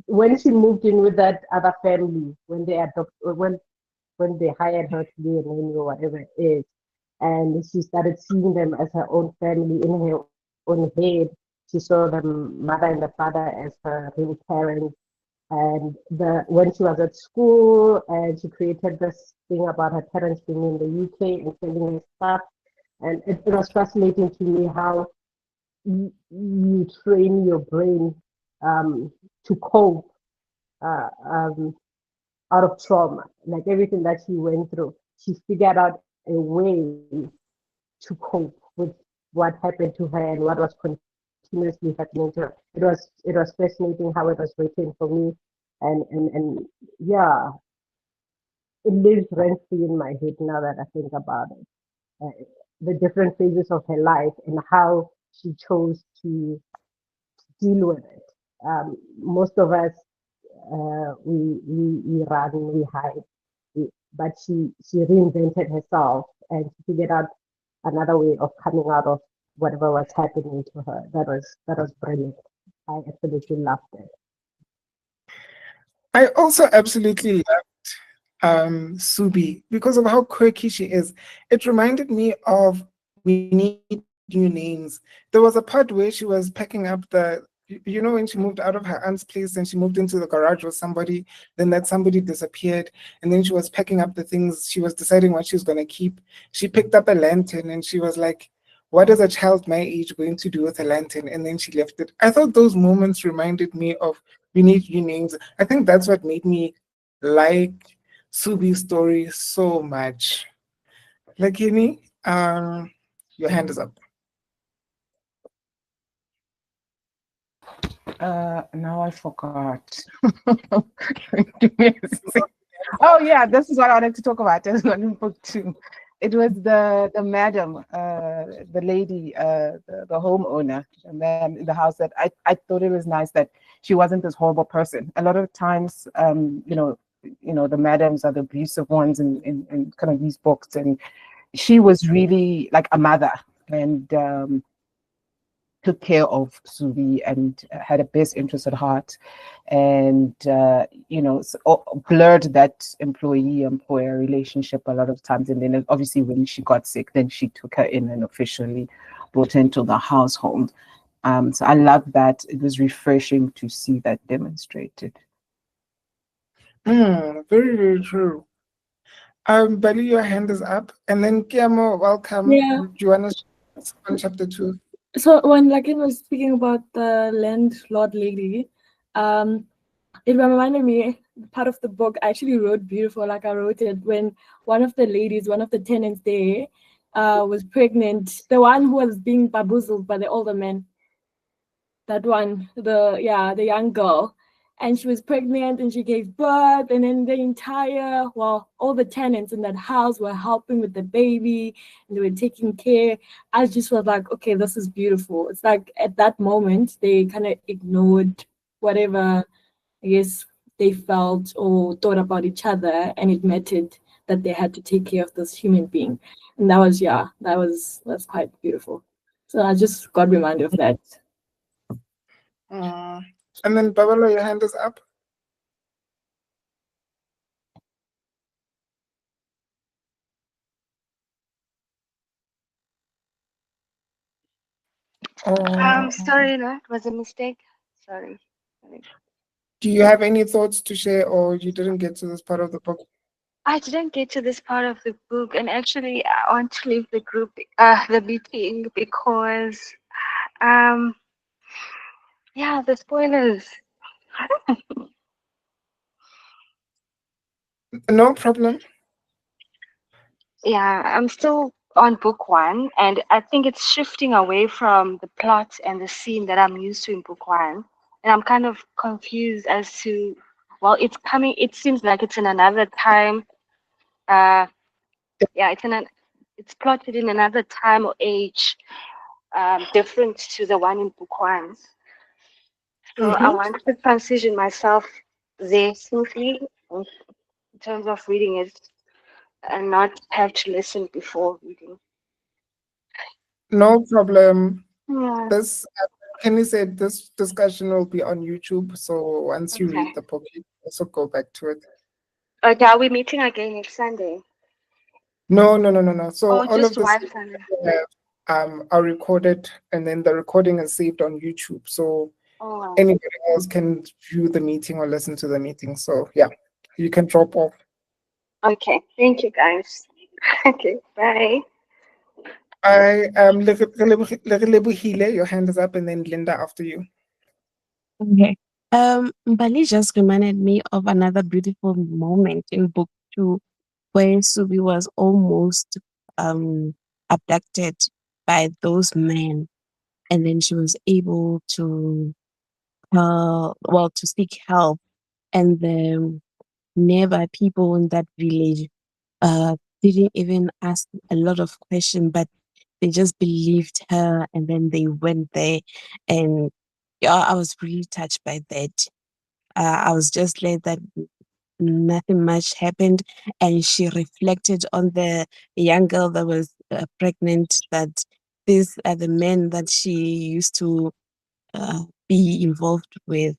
when she moved in with that other family, when they when they hired her to be a nanny or whatever it is, and she started seeing them as her own family in her own head. She saw the mother and the father as her real parents. And when she was at school, and she created this thing about her parents being in the UK and selling her stuff. And it was fascinating to me how you train your brain to cope uh, um, out of trauma. Like everything that she went through, she figured out a way to cope with what happened to her and what was continuously happening to her. It was fascinating how it was written for me, and yeah, it lives rent free in my head now that I think about it. The different phases of her life and how she chose to deal with it. Most of us, we run, we hide, but she reinvented herself, and she figured out another way of coming out of whatever was happening to her. That was brilliant. I absolutely loved it. I also absolutely loved Subi because of how quirky she is. It reminded me of We Need New Names. There was a part where she was packing up when she moved out of her aunt's place and she moved into the garage with somebody, then that somebody disappeared, and then she was packing up the things, she was deciding what she was going to keep. She picked up a lantern and she was like, what is a child my age going to do with a lantern? And then she left it. I thought those moments reminded me of We Need New Names. I think that's what made me like Subi's story so much. Lakini, your hand is up. Now I forgot. Give me a sec. Oh yeah, this is what I wanted to talk about. There's one in book two. It was the madam, the lady, the homeowner, the man in the house, that I thought it was nice that she wasn't this horrible person. A lot of times, the madams are the abusive ones in kind of these books, and she was really like a mother, and took care of Suvi and had a best interest at heart, and blurred that employee-employer relationship a lot of times. And then obviously when she got sick, then she took her in and officially brought her into the household. So I love that. It was refreshing to see that demonstrated. Very, very true. Bali, your hand is up, and then Kiamo, welcome. Yeah. Do you want to on chapter 2? So when Lakin was speaking about the landlord lady, it reminded me part of the book I actually wrote beautiful, like I wrote it when one of the tenants there was pregnant, the one who was being bamboozled by the older man. That one, the young girl. And she was pregnant and she gave birth, and then all the tenants in that house were helping with the baby and they were taking care. I just was like, okay, this is beautiful. It's like at that moment, they kind of ignored whatever, I guess, they felt or thought about each other, and it mattered that they had to take care of this human being. And that's quite beautiful. So I just got reminded of that. And then Babalo, your hand is up. Sorry, no, it was a mistake. Sorry. Do you have any thoughts to share, or you didn't get to this part of the book? I didn't get to this part of the book, and actually, I want to leave the group, the meeting, because, yeah, the spoilers. No problem. Yeah, I'm still on book one, and I think it's shifting away from the plot and the scene that I'm used to in book one. And I'm kind of confused as to, well, it's coming, it seems like it's in another time. Yeah, it's plotted in another time or age, different to the one in book one. So I want to transition myself there smoothly in terms of reading it and not have to listen before reading. No problem. Yeah. This Kenny said this discussion will be on YouTube. So once you read the book, you also go back to it. Okay, are we meeting again next Sunday? No. So Oh, all just of this one Sunday. are recorded, and then the recording is saved on YouTube. So Oh, wow. anybody else can view the meeting or listen to the meeting. So yeah, you can drop off. Okay, thank you guys. Okay, bye. I your hand is up, and then Linda after you. Okay. Mbali just reminded me of another beautiful moment in book two where Subi was almost abducted by those men, and then she was able to to seek help, and the nearby people in that village didn't even ask a lot of questions, but they just believed her, and then they went there, and yeah, I was really touched by that. I was just glad that nothing much happened, and she reflected on the young girl that was pregnant, that these are the men that she used to be involved with.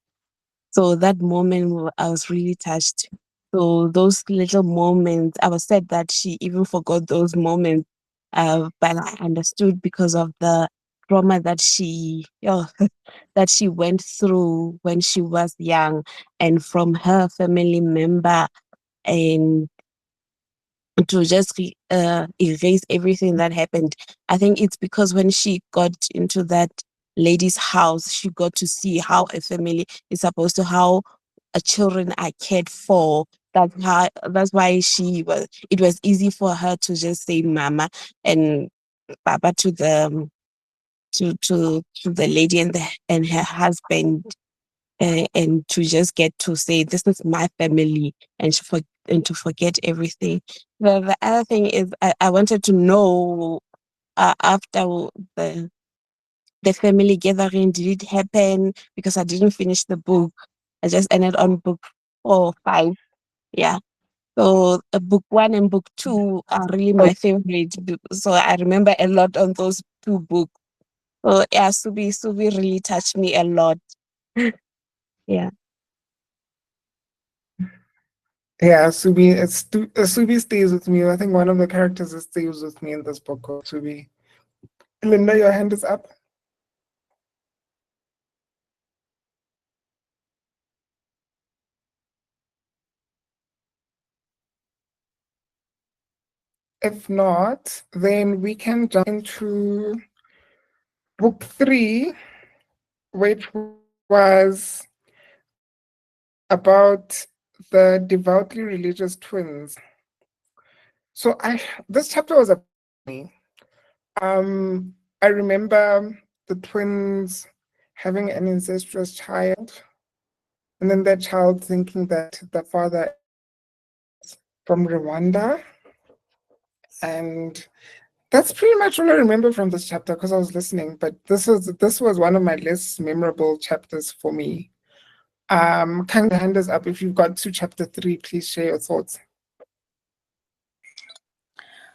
So that moment, I was really touched. So those little moments, I was sad that she even forgot those moments, but I understood because of the trauma that that she went through when she was young, and from her family member, and to just erase everything that happened. I think it's because when she got into that lady's house, she got to see how a family is supposed to, how children are cared for. That's why it was easy for her to just say mama and papa to the to the lady and her husband, and to just get to say this is my family, and and to forget everything. The other thing is I wanted to know, after the family gathering, did it happen? Because I didn't finish the book. I just ended on book 4 or 5. Yeah. So book 1 and book 2 are really my favorite. So I remember a lot on those 2 books. So yeah, Subi really touched me a lot. Yeah. Yeah, Subi stays with me. I think one of the characters that stays with me in this book called Subi. Linda, your hand is up. If not, then we can jump into book 3, which was about the devoutly religious twins. So this chapter was a me. I remember the twins having an incestuous child, and then that child thinking that the father is from Rwanda. And that's pretty much all I remember from this chapter because I was listening. But this was one of my less memorable chapters for me. Kind of hand us up if you've got to chapter 3. Please share your thoughts.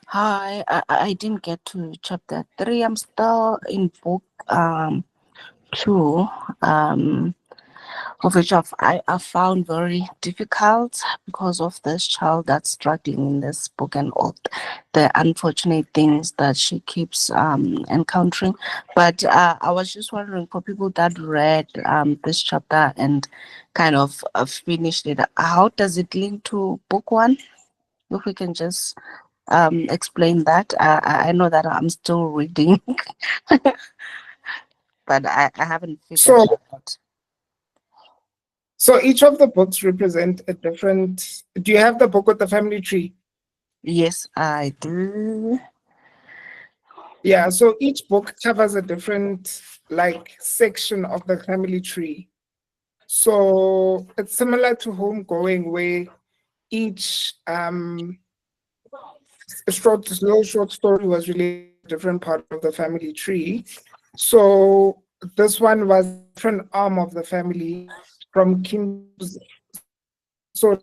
Hi, I didn't get to chapter 3. I'm still in book 2. of which I found very difficult because of this child that's struggling in this book and all the unfortunate things that she keeps encountering. But I was just wondering, for people that read this chapter and kind of finished it, how does it link to book one? If we can just explain that. I know that I'm still reading, but I haven't figured So, it out. so each of the books represent a different. Do you have the book with the family tree? Yes, I do. Yeah, so each book covers a different like section of the family tree. So it's similar to Homegoing, where each short story was related to a different part of the family tree. So this one was a different arm of the family from Kintu's. So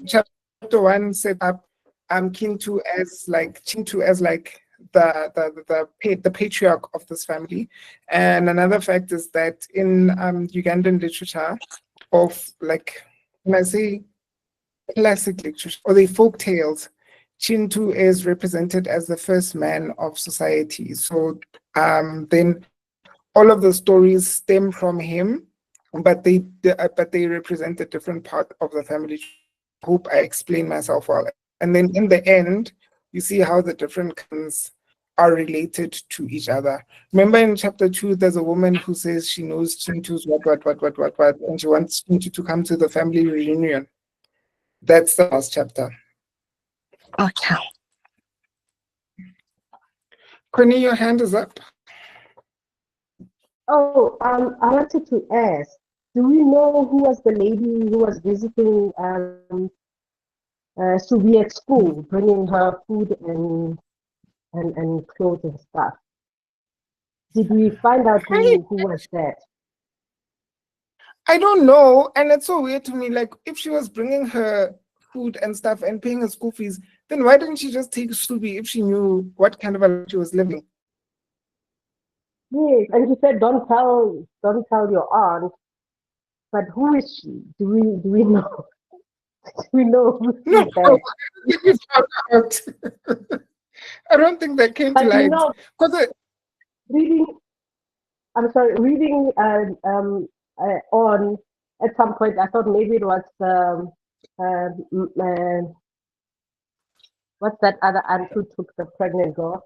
chapter one set up Kintu as like the patriarch of this family. And another fact is that in Ugandan literature of like, when I say classic literature or the folk tales, Kintu is represented as the first man of society. So then all of the stories stem from him, but they represent a different part of the family. Hope I explain myself well. And then in the end, you see how the different clans are related to each other. Remember in chapter 2, there's a woman who says she knows Chintu's what, and she wants Chintu to come to the family reunion. That's the last chapter. Okay. Connie, your hand is up. Oh, I wanted to ask, do we know who was the lady who was visiting Subi at school, bringing her food and clothes and stuff? Did we find out who was that? I don't know, and it's so weird to me. Like, if she was bringing her food and stuff and paying her school fees, then why didn't she just take Subi if she knew what kind of a life she was living? Yes, and she said, don't tell your aunt. But who is she? Do we know? Do we know who she No, is? we found out. I don't think that came to But you light. know, reading. I'm sorry, reading on at some point. I thought maybe it was what's that other aunt who took the pregnant girl?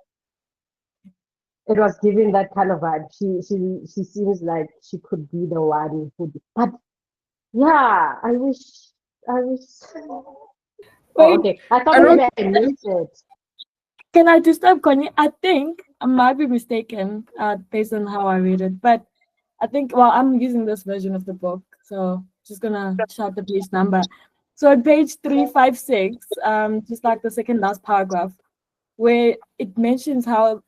It was giving that kind of vibe. She seems like she could be the one who. But yeah, I wish. Oh, Wait, okay. I thought I don't. maybe I missed it. can I disturb Connie? I think I might be mistaken based on how I read it, but I think, well, I'm using this version of the book, so just gonna shout the page number. So on page 356, just like the second last paragraph, where it mentions how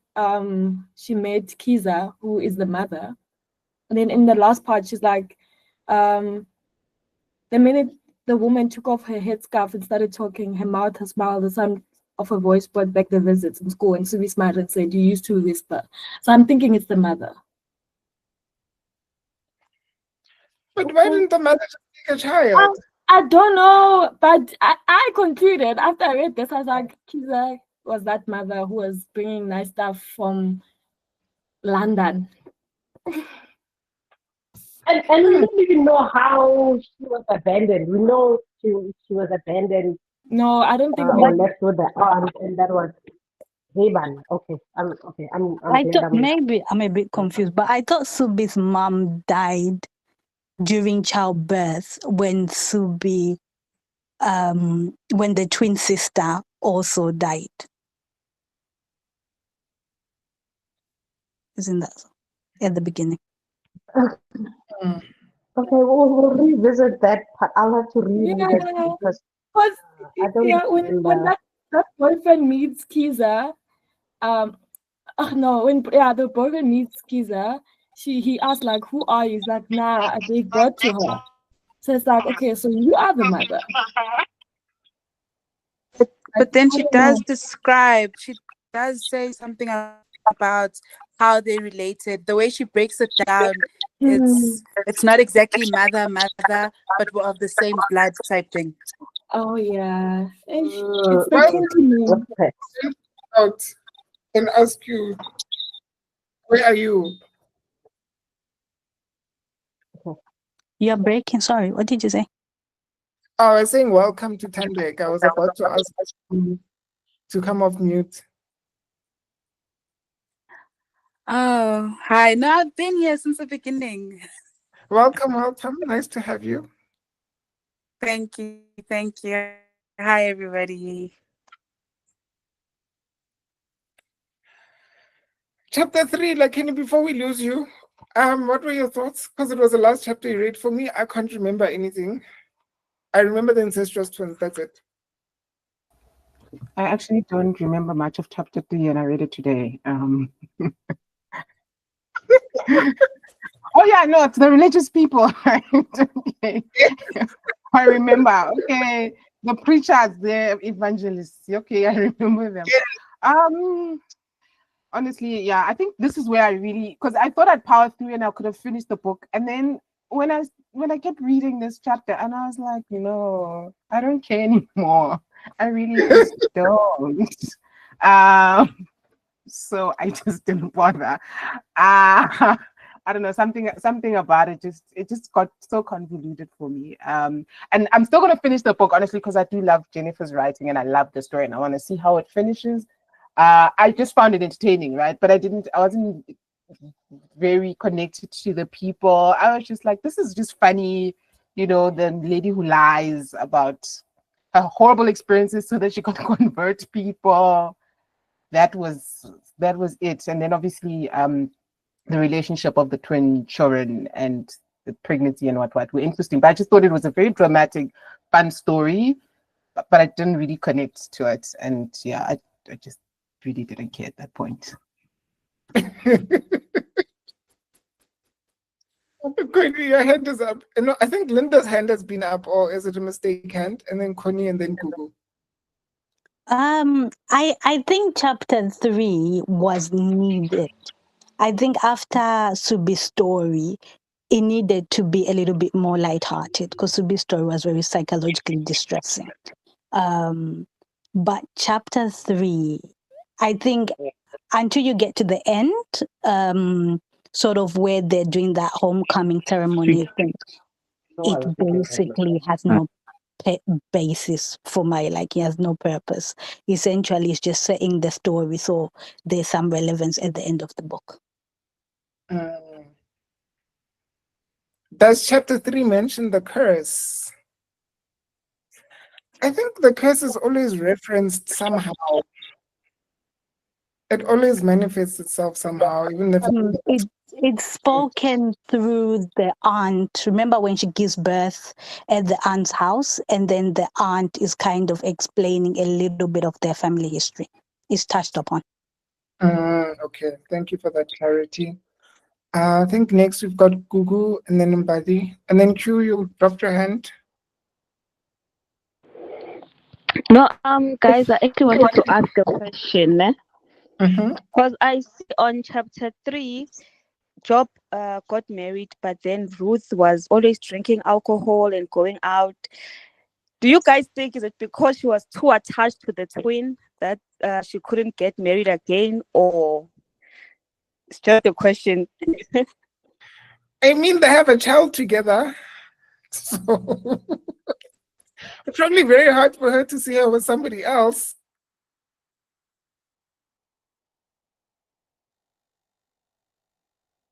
she met Kiza, who is the mother, and then in the last part, she's like, the minute the woman took off her headscarf and started talking, her mouth, her smile, the sound of her voice brought back the visits in school, and Subi smiled and said, "You used to whisper." So I'm thinking it's the mother. But why didn't the mother just take a child? I don't know, but I concluded after I read this, I was like, Kiza was that mother who was bringing nice stuff from London. And we don't even know how she was abandoned. We know she was abandoned. No, I don't think or left with the aunt, and that was Reban. Okay, I'm I glad thought maybe I'm a bit confused, but I thought Subi's mom died during childbirth when Subi, when the twin sister also died. Isn't that so? At the beginning? Okay, we'll revisit that part. I'll have to reread it because I don't when remember. that boyfriend meets Kiza, the boyfriend meets Kiza, he asked like, "Who are you?" He's like, "Nah, I gave birth to her." So it's like, okay, so you are the mother. But then I she don't does know. describe, she does say something about how they related. The way she breaks it down It's not exactly mother, but we're of the same blood type thing. Oh yeah. It's Why the don't sentiment. we out and ask you, where are you? You're breaking. Sorry, what did you say? Oh, I was saying welcome to Tandek. I was about to ask you to come off mute. Oh, hi. No, I've been here since the beginning. Welcome, welcome. Nice to have you. Thank you. Thank you. Hi, everybody. Chapter 3, Lakini, before we lose you, what were your thoughts? Because it was the last chapter you read. For me, I can't remember anything. I remember the ancestral twins, that's it. I actually don't remember much of chapter 3, and I read it today. Oh yeah, no, it's the religious people. Right? Okay. I remember. Okay, the preachers, the evangelists. Okay, I remember them. Honestly, yeah, I think this is where I really, because I thought I'd power through and I could have finished the book, and then when I kept reading this chapter, and I was like, no, I don't care anymore. I really just don't. So I just didn't bother. I don't know, something about it just got so convoluted for me. And I'm still gonna finish the book, honestly, because I do love Jennifer's writing and I love the story and I want to see how it finishes. I just found it entertaining, right? But I wasn't very connected to the people. I was just like, this is just funny, the lady who lies about her horrible experiences so that she could convert people. That was it. And then obviously the relationship of the twin children and the pregnancy and what were interesting. But I just thought it was a very dramatic, fun story, but I didn't really connect to it. And yeah, I just really didn't care at that point. Connie, your hand is up. No, I think Linda's hand has been up, or is it a mistake hand? And then Connie and then Google. I think chapter 3 was needed. I think after Subi's story, it needed to be a little bit more lighthearted because Subi's story was very psychologically distressing. But chapter 3, I think until you get to the end, sort of where they're doing that homecoming ceremony thing, it basically has no basis for it has no purpose. Essentially, it's just setting the story so there's some relevance at the end of the book. Does chapter 3 mention the curse? I think the curse is always referenced somehow. It always manifests itself somehow, even if it's spoken through the aunt. Remember when she gives birth at the aunt's house, and then the aunt is kind of explaining a little bit of their family history. It's touched upon. Okay, thank you for that clarity. I think next we've got Gugu and then Mbadi. And then Q, you dropped your hand. No, guys, I actually wanted to ask a question. Because I see on chapter 3, Job got married, but then Ruth was always drinking alcohol and going out. Do you guys think is it because she was too attached to the twin that she couldn't get married again, or it's just a question? I mean, they have a child together, so it's probably very hard for her to see her with somebody else.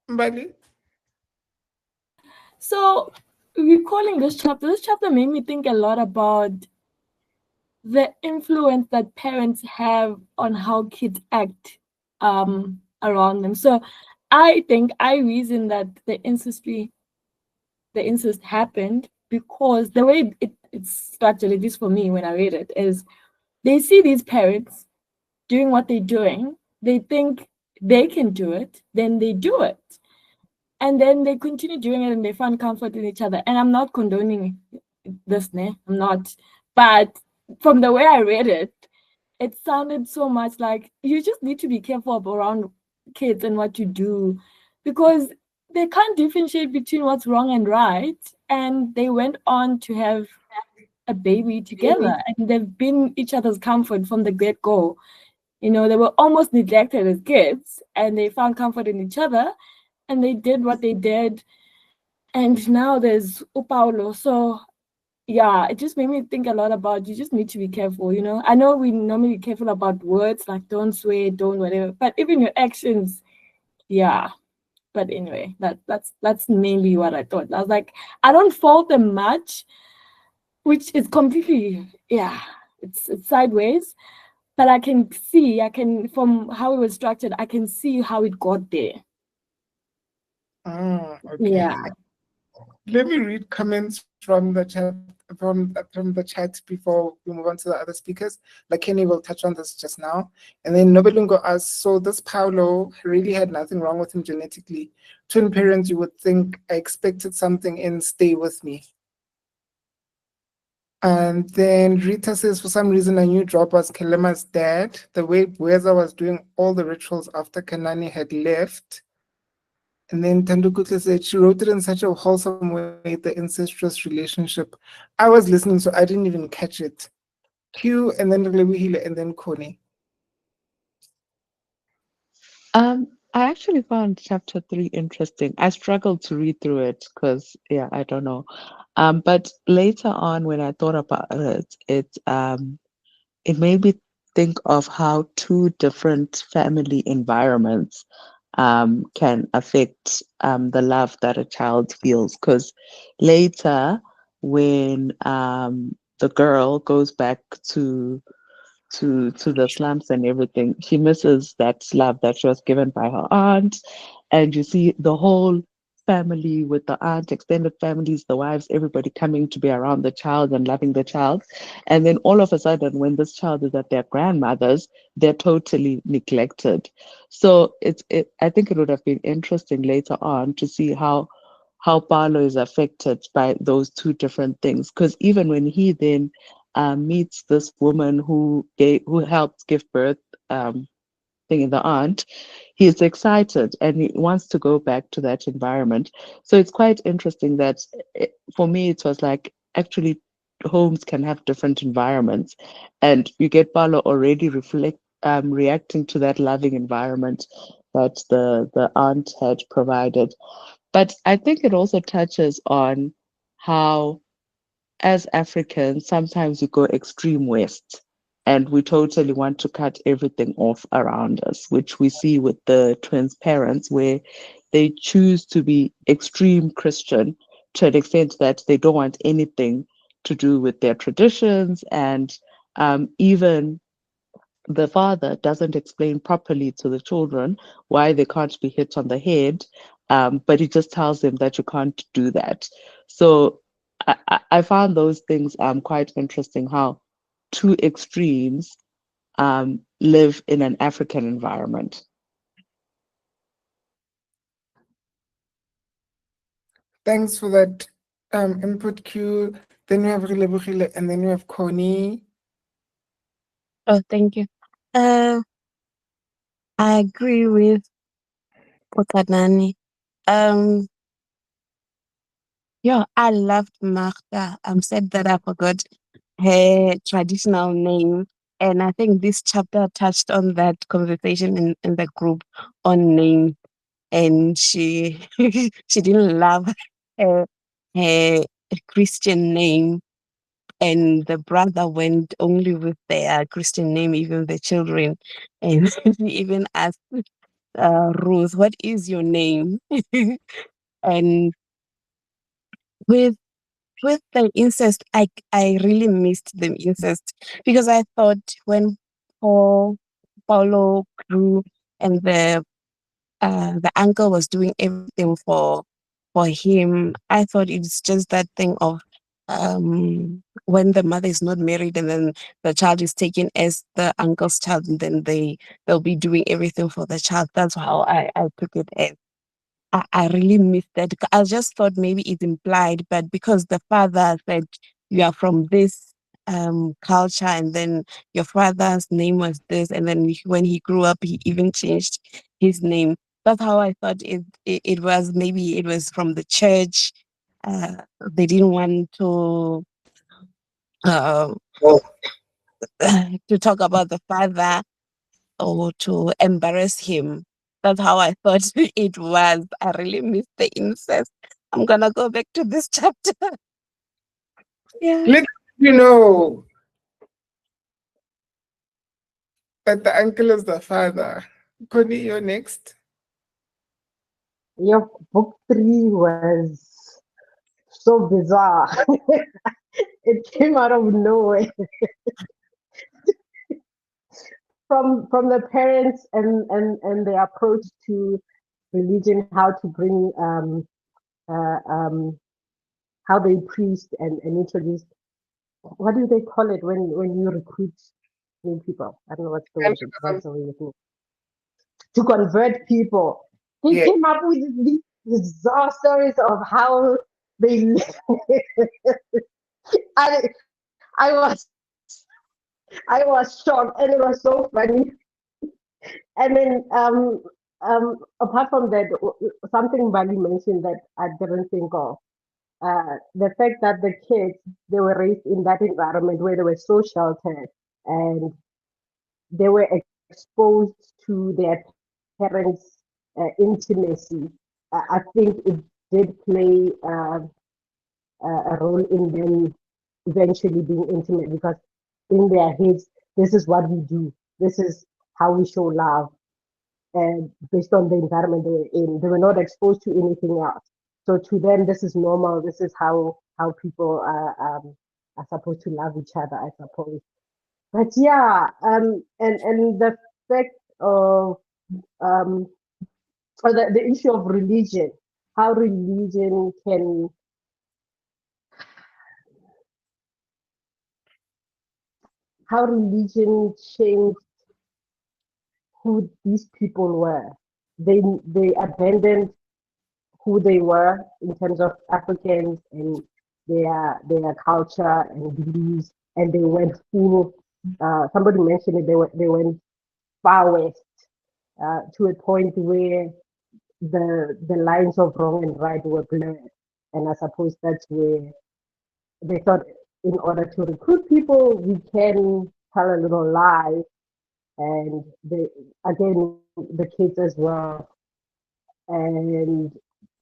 Mbali? So recalling this chapter made me think a lot about the influence that parents have on how kids act around them. So I think I reason that the incest happened because the way it's structured, at least for me when I read it, is they see these parents doing what they're doing, they think they can do it, then they do it. And then they continue doing it and they find comfort in each other. And I'm not condoning this, I'm not. But from the way I read it, it sounded so much like you just need to be careful around kids and what you do, because they can't differentiate between what's wrong and right, and they went on to have a baby together, and they've been each other's comfort from the get-go. You know, they were almost neglected as kids, and they found comfort in each other, and they did what they did. And now there's Upaulo. So yeah, it just made me think a lot about you just need to be careful, you know. I know we normally be careful about words like don't swear, don't whatever, but even your actions, yeah. But anyway, that's mainly what I thought. I was like, I don't fault them much, which is completely, yeah, it's sideways. But I can from how it was structured, I can see how it got there. Okay. Yeah. Let me read comments from the chat from the chat before we move on to the other speakers. Like Kenny will touch on this just now. And then Nobelungo asks, so this Paulo really had nothing wrong with him genetically. Twin parents, you would think I expected something in stay with me. And then Rita says, for some reason, I knew Drop was Kelema's dad. The way Bweza was doing all the rituals after Kanani had left. And then Tandukutla said she wrote it in such a wholesome way, the incestuous relationship. I was listening, so I didn't even catch it. Q, and then Lebuhile, and then Koni. I actually found chapter 3 interesting. I struggled to read through it because, yeah, I don't know. But later on, when I thought about it made me think of how two different family environments can affect the love that a child feels. Because later, when the girl goes back to the slums and everything, she misses that love that she was given by her aunt, and you see the whole family with the aunt, extended families, the wives, everybody coming to be around the child and loving the child. And then all of a sudden, when this child is at their grandmother's, they're totally neglected. So I think it would have been interesting later on to see how Paulo is affected by those two different things. Because even when he then meets this woman who helped give birth, thinking the aunt, he's excited and he wants to go back to that environment. So it's quite interesting that for me, it was like actually homes can have different environments, and you get Paulo already reacting to that loving environment that the aunt had provided. But I think it also touches on how, as Africans, sometimes we go extreme west and we totally want to cut everything off around us, which we see with the twins' parents, where they choose to be extreme Christian to an extent that they don't want anything to do with their traditions. And even the father doesn't explain properly to the children why they can't be hit on the head, but he just tells them that you can't do that. So I found those things quite interesting, how two extremes live in an African environment. Thanks for that input, Q. Then we have Lebuhile, and then we have Koni. Oh, thank you. I agree with Potanani. Yeah, I loved Magda. I'm sad that I forgot her traditional name. And I think this chapter touched on that conversation in the group on name. And she she didn't love her, her Christian name. And the brother went only with their Christian name, even the children. And he even asked Ruth, what is your name? And with the incest, I really missed the incest because I thought when Paulo grew and the uncle was doing everything for him, I thought it's just that thing of when the mother is not married and then the child is taken as the uncle's child, and then they'll be doing everything for the child. That's how I took it as. I really missed that. I just thought maybe it's implied, but because the father said you are from this culture, and then your father's name was this, and then when he grew up, he even changed his name. That's how I thought it was. Maybe it was from the church. They didn't want to uh, to talk about the father or to embarrass him. That's how I thought it was. I really missed the incest. I'm gonna go back to this chapter. Yeah. Let you know that the uncle is the father. Connie, you're next. Your book 3 was so bizarre. It came out of nowhere. From the parents and their approach to religion, how to bring how they preach and introduce, what do they call it when you recruit new people? I don't know what's the word. That's the way you think. To convert people. He Yeah. came up with these bizarre stories of how they I I was I was shocked and it was so funny. And then apart from that, something Bali mentioned that I didn't think of. The fact that the kids, they were raised in that environment where they were so sheltered and they were exposed to their parents' intimacy. I think it did play a role in them eventually being intimate, because in their heads, this is what we do. This is how we show love. And based on the environment they were in, they were not exposed to anything else. So to them, this is normal. This is how people are supposed to love each other, I suppose. But yeah, and the fact of um, or the issue of religion, how religion can how religion changed who these people were. They abandoned who they were in terms of Africans and their culture and beliefs, and they went full. Somebody mentioned it. They went far west to a point where the lines of wrong and right were blurred, and I suppose that's where they thought, in order to recruit people, we can tell a little lie, and again the kids as well, and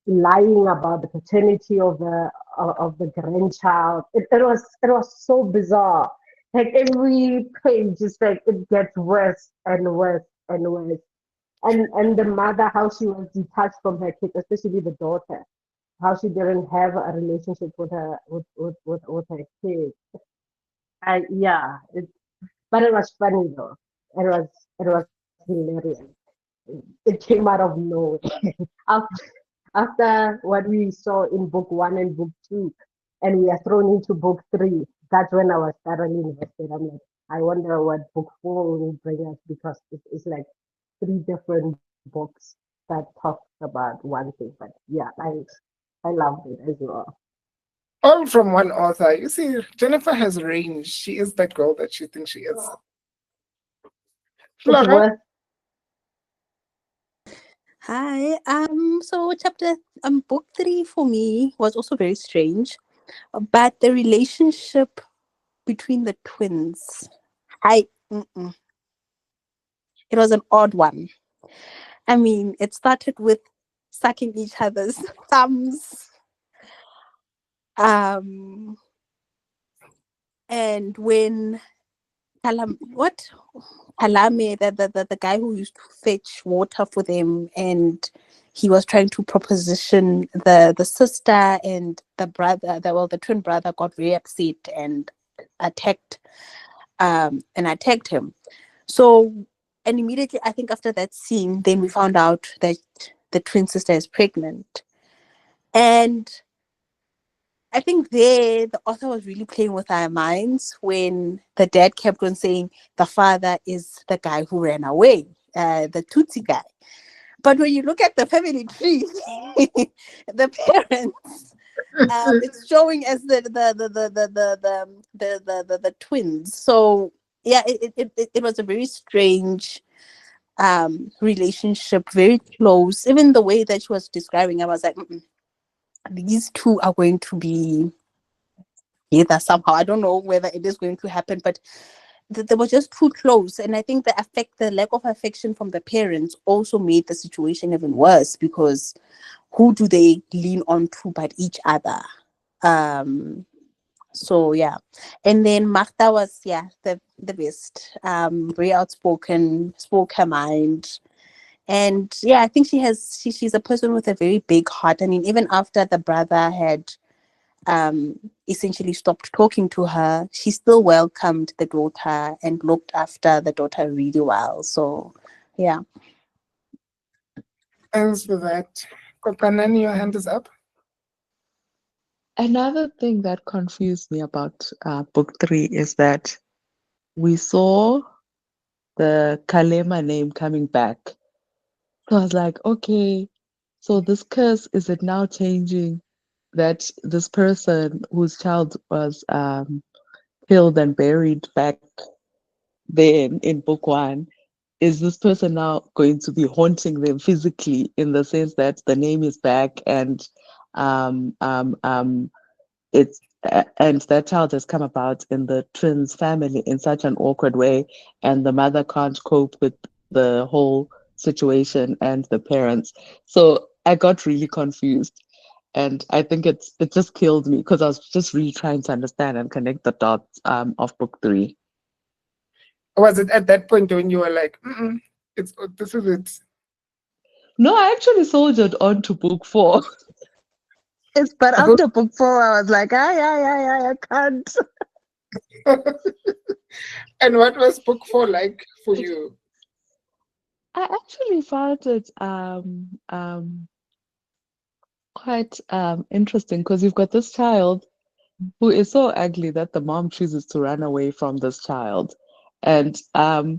lying about the paternity of the grandchild. It was so bizarre. Like every page is like it gets worse and worse and worse. And the mother, how she was detached from her kids, especially the daughter, how she didn't have a relationship with with her kids. Yeah, but it was funny though. It was hilarious. It came out of nowhere. after, after what we saw in book 1 and book 2, and we are thrown into book 3, that's when I was thoroughly invested. I'm like, I wonder what book 4 will bring us, because it's like 3 different books that talk about one thing. But yeah, I loved it as well. All from one author. You see, Jennifer has range. She is that girl that she thinks she is. It's Flora? worth Hi. So chapter book 3 for me was also very strange, but the relationship between the twins, it was an odd one. I mean, it started with sucking each other's thumbs. And when Palame, the guy who used to fetch water for them, and he was trying to proposition the sister, and the brother, the twin brother got very upset and attacked him. So, and immediately, I think after that scene, then we found out that the twin sister is pregnant. And I think there the author was really playing with our minds when the dad kept on saying the father is the guy who ran away, the Tutsi guy. But when you look at the family tree, the parents, it's showing as the twins. So yeah, it was a very strange relationship, very close. Even the way that she was describing, I was like, these two are going to be together somehow. I don't know whether it is going to happen, but they were just too close. And I think the lack of affection from the parents also made the situation even worse, because who do they lean on to but each other? So yeah. And then Martha was the best. Very outspoken, spoke her mind. And I think she's a person with a very big heart. I mean, even after the brother had essentially stopped talking to her, she still welcomed the daughter and looked after the daughter really well. So yeah. Thanks for that. Kopanani, your hand is up. Another thing that confused me about book 3 is that we saw the Kalema name coming back. So I was like, okay, so this curse, is it now changing that this person whose child was killed and buried back then in book 1, is this person now going to be haunting them physically, in the sense that the name is back and it's and that child has come about in the twins family in such an awkward way, and the mother can't cope with the whole situation and the parents. So I got really confused, and I think it just killed me, because I was just really trying to understand and connect the dots of book 3. Was it at that point when you were like, this is it? No, I actually soldiered on to book 4. But after book 4, I was like, I can't. And what was book 4 like for you? I actually found it quite interesting, because you've got this child who is so ugly that the mom chooses to run away from this child. And I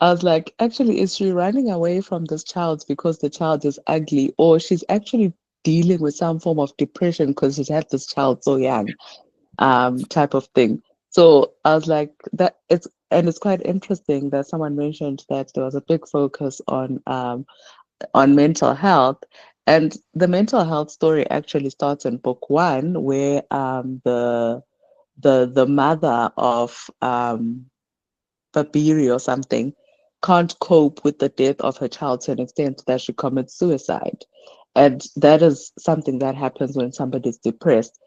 was like, actually, is she running away from this child because the child is ugly, or she's actually dealing with some form of depression because she's had this child so young, type of thing. So I was like, it's quite interesting that someone mentioned that there was a big focus on mental health. And the mental health story actually starts in book 1, where the mother of Babiri or something can't cope with the death of her child to an extent that she commits suicide. And that is something that happens when somebody's depressed.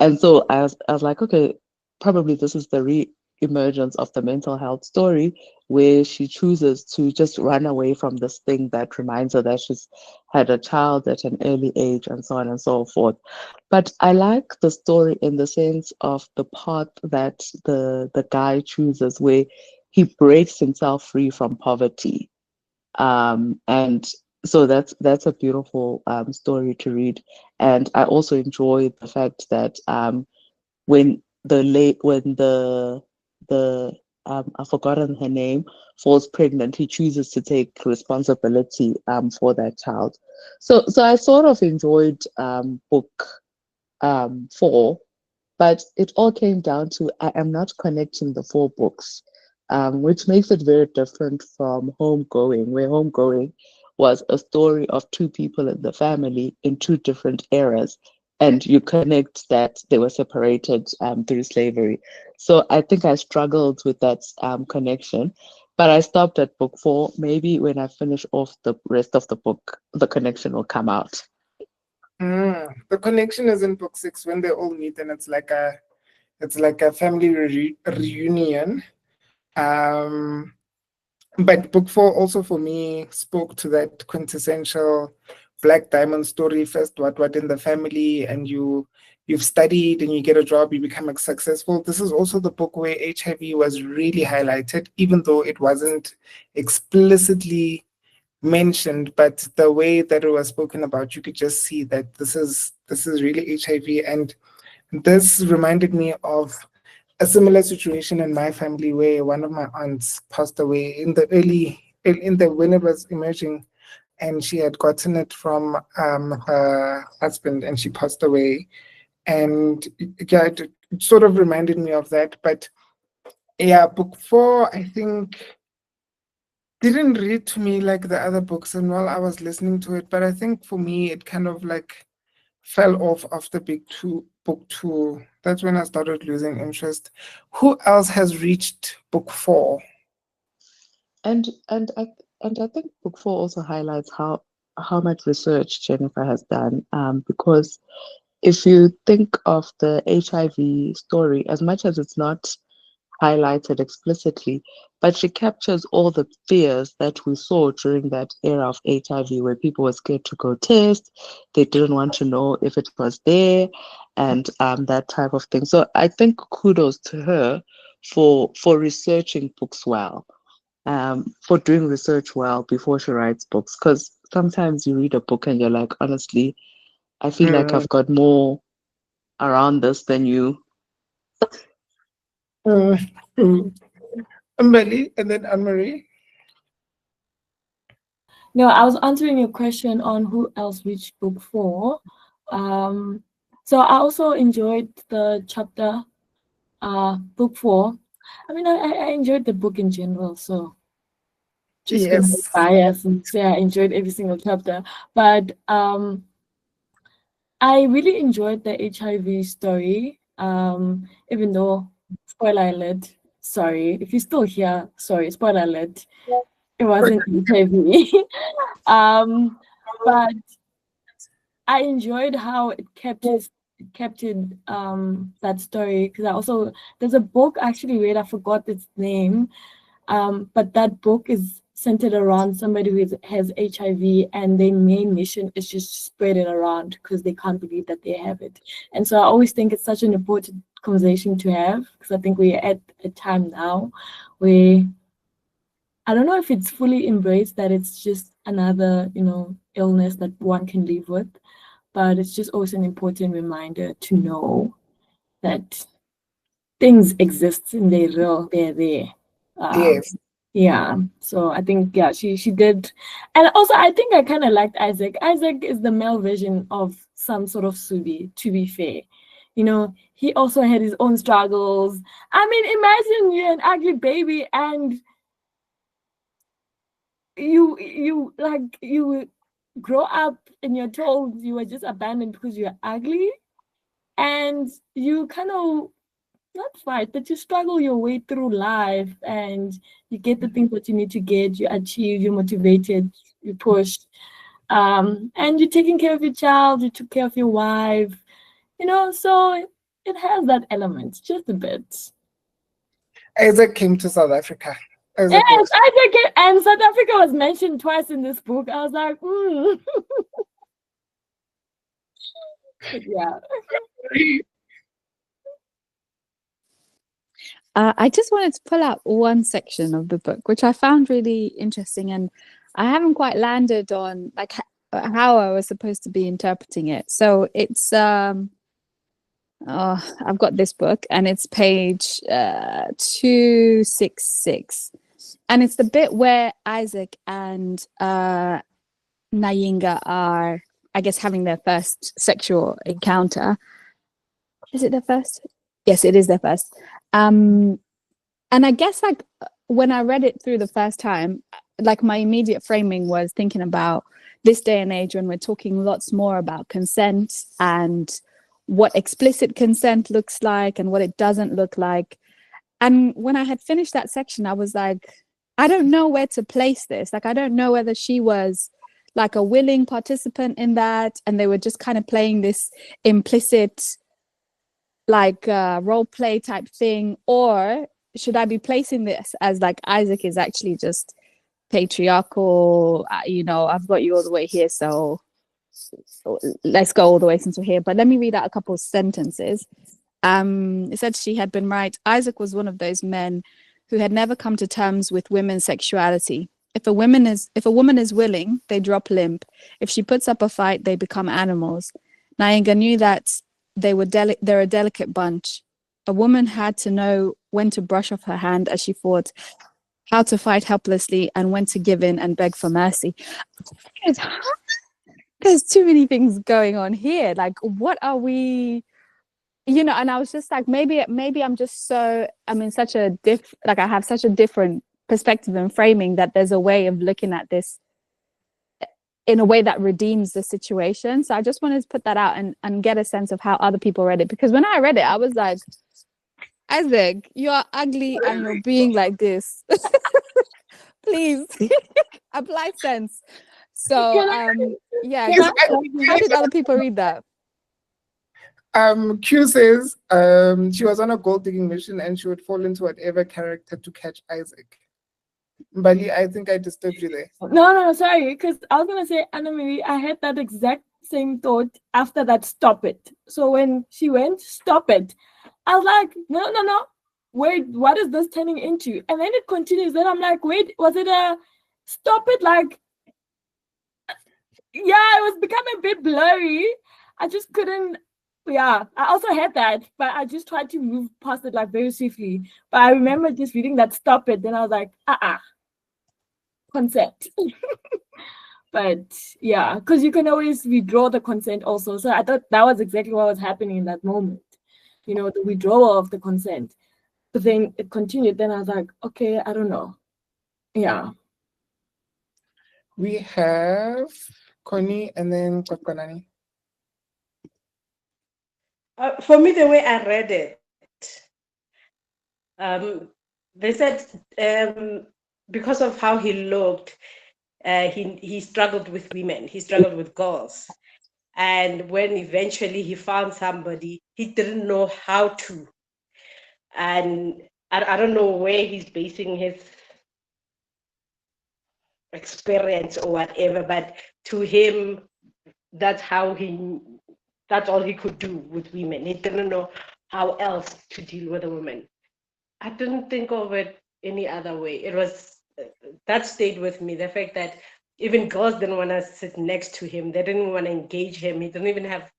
And so I was like, okay, probably this is the re-emergence of the mental health story, where she chooses to just run away from this thing that reminds her that she's had a child at an early age, and so on and so forth. But I like the story in the sense of the part that the guy chooses, where he breaks himself free from poverty. And so that's a beautiful story to read. And I also enjoy the fact that when the I've forgotten her name, falls pregnant, he chooses to take responsibility for that child. So I sort of enjoyed book 4, but it all came down to I am not connecting the 4 books, which makes it very different from Homegoing, where Homegoing was a story of 2 people in the family in 2 different eras, and you connect that they were separated through slavery. So I think I struggled with that connection, but I stopped at book 4. Maybe when I finish off the rest of the book, the connection will come out. The connection is in book 6, when they all meet, and it's like a family reunion. But book 4 also for me spoke to that quintessential Black Diamond story. First, what in the family, and you've studied and you get a job, you become successful. This is also the book where HIV was really highlighted, even though it wasn't explicitly mentioned, but the way that it was spoken about, you could just see that this is really HIV. And this reminded me of a similar situation in my family, where one of my aunts passed away when it was emerging, and she had gotten it from her husband, and she passed away. And it sort of reminded me of that. But book 4, I think didn't read to me like the other books, and while I was listening to it, but I think for me it kind of like fell off after book two. That's when I started losing interest. Who else has reached book four? And I think book four also highlights how much research Jennifer has done. Because if you think of the HIV story, as much as it's not highlighted explicitly, but she captures all the fears that we saw during that era of HIV where people were scared to go test, they didn't want to know if it was there, and that type of thing. So I think kudos to her for researching books well, for doing research well before she writes books. Because sometimes you read a book and you're like, honestly, I feel like I've got more around this than you. Mbali and then Anne-Marie. No, I was answering your question on who else reached book four. So I also enjoyed the chapter, book four. I mean, I enjoyed the book in general, so just gonna be biased and say I enjoyed every single chapter. But I really enjoyed the HIV story. Even though, spoiler alert, sorry if you're still here, sorry, spoiler alert, it wasn't HIV. But I enjoyed how it kept that story, because there's a book I actually read, I forgot its name, but that book is centered around somebody who has HIV, and their main mission is just to spread it around because they can't believe that they have it. And so I always think it's such an important conversation to have, because I think we're at a time now where I don't know if it's fully embraced that it's just another, illness that one can live with, but it's just always an important reminder to know that things exist and they're real, they're there. Yes. Yeah. So I think, yeah, she did. And also I think I kind of liked Isaac. Isaac is the male version of some sort of Subi, to be fair. He also had his own struggles. I mean, imagine you're an ugly baby and you grow up and you're told you were just abandoned because you're ugly, and you kind of not fight, but you struggle your way through life, and you get the things that you need to get, you achieve, you're motivated, you push, and you're taking care of your child, you took care of your wife, so it has that element just a bit. Isaac came to South Africa. Yes, Isaac, and South Africa was mentioned twice in this book. I was like, yeah. I just wanted to pull out one section of the book, which I found really interesting, and I haven't quite landed on like how I was supposed to be interpreting it. So it's I've got this book, and it's page 266, and it's the bit where Isaac and Nayinga are, I guess, having their first sexual encounter. Is it their first? Yes, it is their first. And I guess like when I read it through the first time, like my immediate framing was thinking about this day and age when we're talking lots more about consent and what explicit consent looks like and what it doesn't look like. And when I had finished that section, I was like, I don't know where to place this. Like, I don't know whether she was like a willing participant in that, and they were just kind of playing this implicit like role play type thing, or should I be placing this as like Isaac is actually just patriarchal, I've got you all the way here, so let's go all the way since we're here. But let me read out a couple of sentences. It said she had been right. Isaac was one of those men who had never come to terms with women's sexuality. If a woman is willing, they drop limp. If she puts up a fight, they become animals. Nayinga knew that they're a delicate bunch. A woman had to know when to brush off her hand as she fought, how to fight helplessly, and when to give in and beg for mercy. There's too many things going on here. Like, what are we, and I was just like, maybe I'm just I'm in such a I have such a different perspective and framing, that there's a way of looking at this in a way that redeems the situation. So I just wanted to put that out and get a sense of how other people read it, because when I read it, I was like, Isaac, you are ugly and you're being like this. Please apply sense. So yeah, Yes, how did other people read that? Q says she was on a gold digging mission and she would fall into whatever character to catch Isaac. Bali, I think I disturbed you there. No, sorry, because I was gonna say, Anna Marie, I had that exact same thought after that stop it. So when she went, stop it, I was like, no. Wait, what is this turning into? And then it continues. Then I'm like, wait, was it a stop it? Like, yeah, it was becoming a bit blurry. I just couldn't. Yeah, I also had that, but I just tried to move past it like very swiftly. But I remember just reading that stop it. Then I was like, consent. But yeah, because you can always withdraw the consent also. So I thought that was exactly what was happening in that moment. You know, the withdrawal of the consent. But then it continued. Then I was like, okay, I don't know. Yeah. We have Connie and then Kwakanani. For me, the way I read it, they said because of how he looked, he struggled with women, he struggled with girls. And when eventually he found somebody, he didn't know how to. And I don't know where he's basing his experience or whatever, but to him, that's all he could do with women. He didn't know how else to deal with a woman. I didn't think of it any other way. It was that stayed with me. The fact that even girls didn't want to sit next to him. They didn't want to engage him. He didn't even have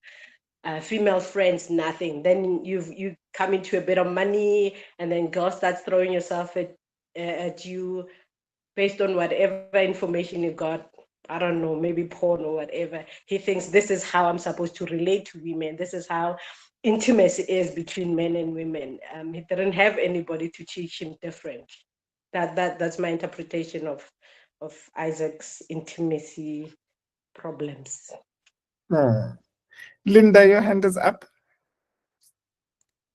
female friends, nothing. Then you come into a bit of money, and then girls start throwing yourself at you based on whatever information you got. I don't know, maybe porn or whatever. He thinks this is how I'm supposed to relate to women. This is how intimacy is between men and women. He didn't have anybody to teach him different. That's my interpretation of Isaac's intimacy problems. Linda, your hand is up.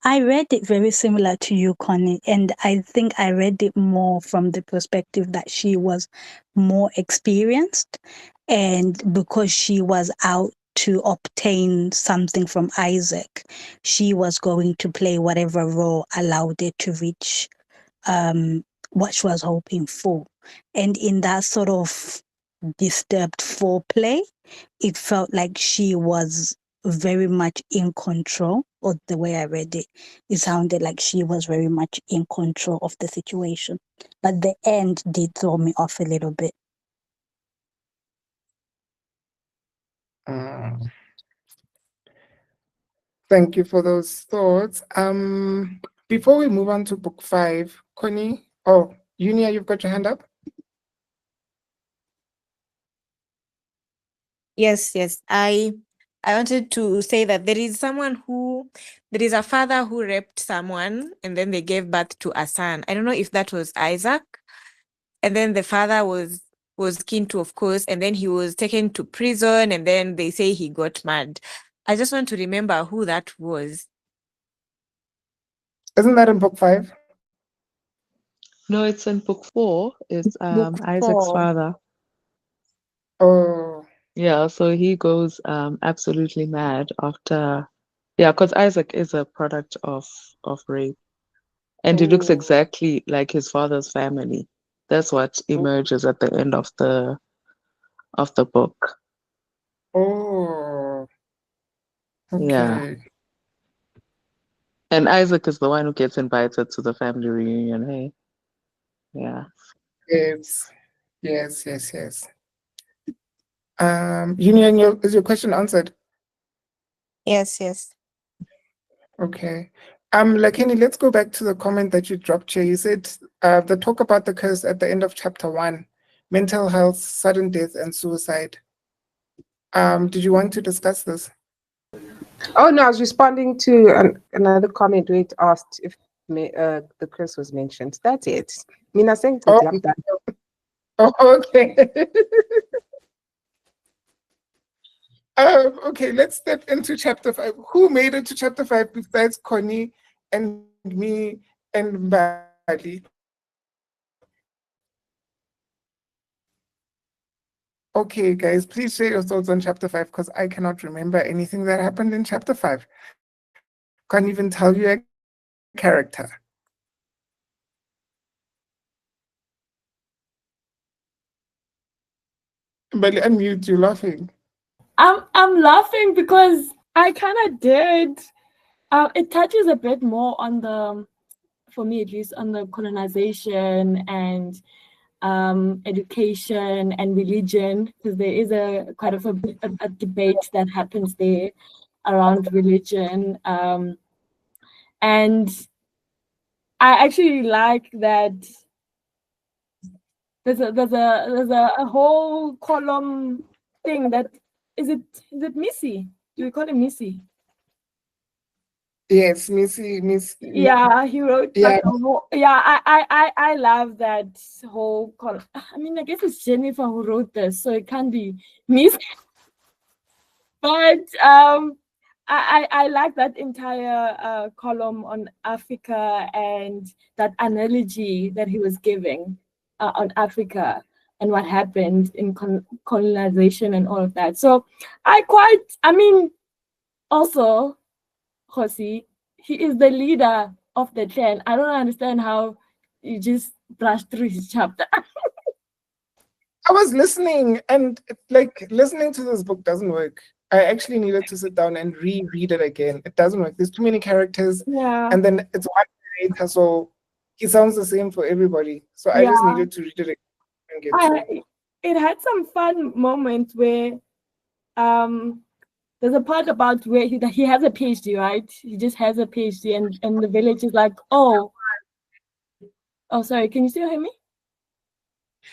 I read it very similar to you, Connie, and I think I read it more from the perspective that she was more experienced, and because she was out to obtain something from Isaac, she was going to play whatever role allowed it to reach what she was hoping for. And in that sort of disturbed foreplay, it felt like she was very much in control, or the way I read it, it sounded like she was very much in control of the situation. But the end did throw me off a little bit. Thank you for those thoughts. Before we move on to book 5, Connie, Unia, you've got your hand up? Yes. I wanted to say that there is a father who raped someone and then they gave birth to a son. I don't know if that was Isaac. And then the father was Kintu, of course, and then he was taken to prison and then they say he got mad. I just want to remember who that was. Isn't that in book 5? No, it's in book 4. It's Book Isaac's 4. father. Oh. Yeah, so he goes absolutely mad after, because Isaac is a product of rape, and he looks exactly like his father's family. That's what emerges at the end of the book. Oh. Okay. Yeah. And Isaac is the one who gets invited to the family reunion, hey? Yeah. Yes. Union, is your question answered? Yes. Okay. Lakini, let's go back to the comment that you dropped here. You said the talk about the curse at the end of chapter 1, mental health, sudden death, and suicide. Did you want to discuss this? Oh no, I was responding to another comment where it asked if the curse was mentioned. That's it. Mina saying Oh, I'm done. okay. Okay, let's step into chapter 5. Who made it to chapter 5 besides Connie and me and Bali? Okay, guys, please share your thoughts on chapter 5 because I cannot remember anything that happened in chapter 5. Can't even tell you a character. Bali, unmute, you're laughing. I'm laughing because I kind of did. It touches a bit more on the, for me at least, on the colonization and education and religion, because there is a quite of a debate that happens there around religion. And I actually like that there's a whole column thing that is it Missy? Do we call it Missy? Yes, Missy. Yeah, he wrote Yeah. I love that whole column. I mean, I guess it's Jennifer who wrote this, so it can't be Miss. But I like that entire column on Africa and that analogy that he was giving on Africa and what happened in colonization and all of that. So I mean, also, Kgosi, he is the leader of the clan. I don't understand how you just brushed through his chapter. I was listening, and like listening to this book doesn't work. I actually needed to sit down and reread it again. It doesn't work. There's too many characters, Yeah. and then it's one narrator, so he sounds the same for everybody. So I just needed to read it again and get through. It had some fun moments where there's a part about where he has a PhD, right? He just has a PhD, and the village is like, oh, sorry, can you still hear me?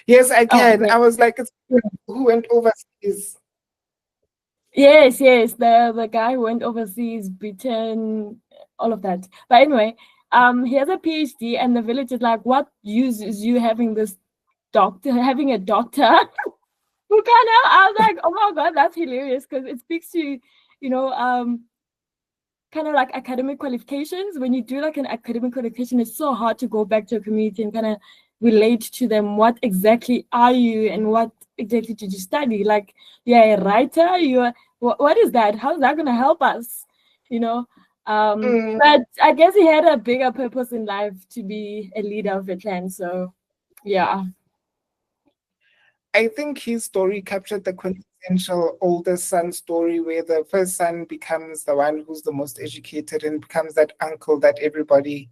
Yes, I can. Okay. I was like, it's who went overseas. Yes, the guy who went overseas, Britain, all of that. But anyway, he has a PhD, and the village is like, what use is you having a doctor who can't help? I was like, oh my god, that's hilarious because it speaks to, kind of like academic qualifications. When you do like an academic qualification, it's so hard to go back to a community and kind of relate to them. What exactly are you and what exactly did you study? Like, you're a writer, what is that? How's that going to help us? But I guess he had a bigger purpose in life to be a leader of a clan. So, yeah. I think his story captured the quintessential older son story where the first son becomes the one who's the most educated and becomes that uncle that everybody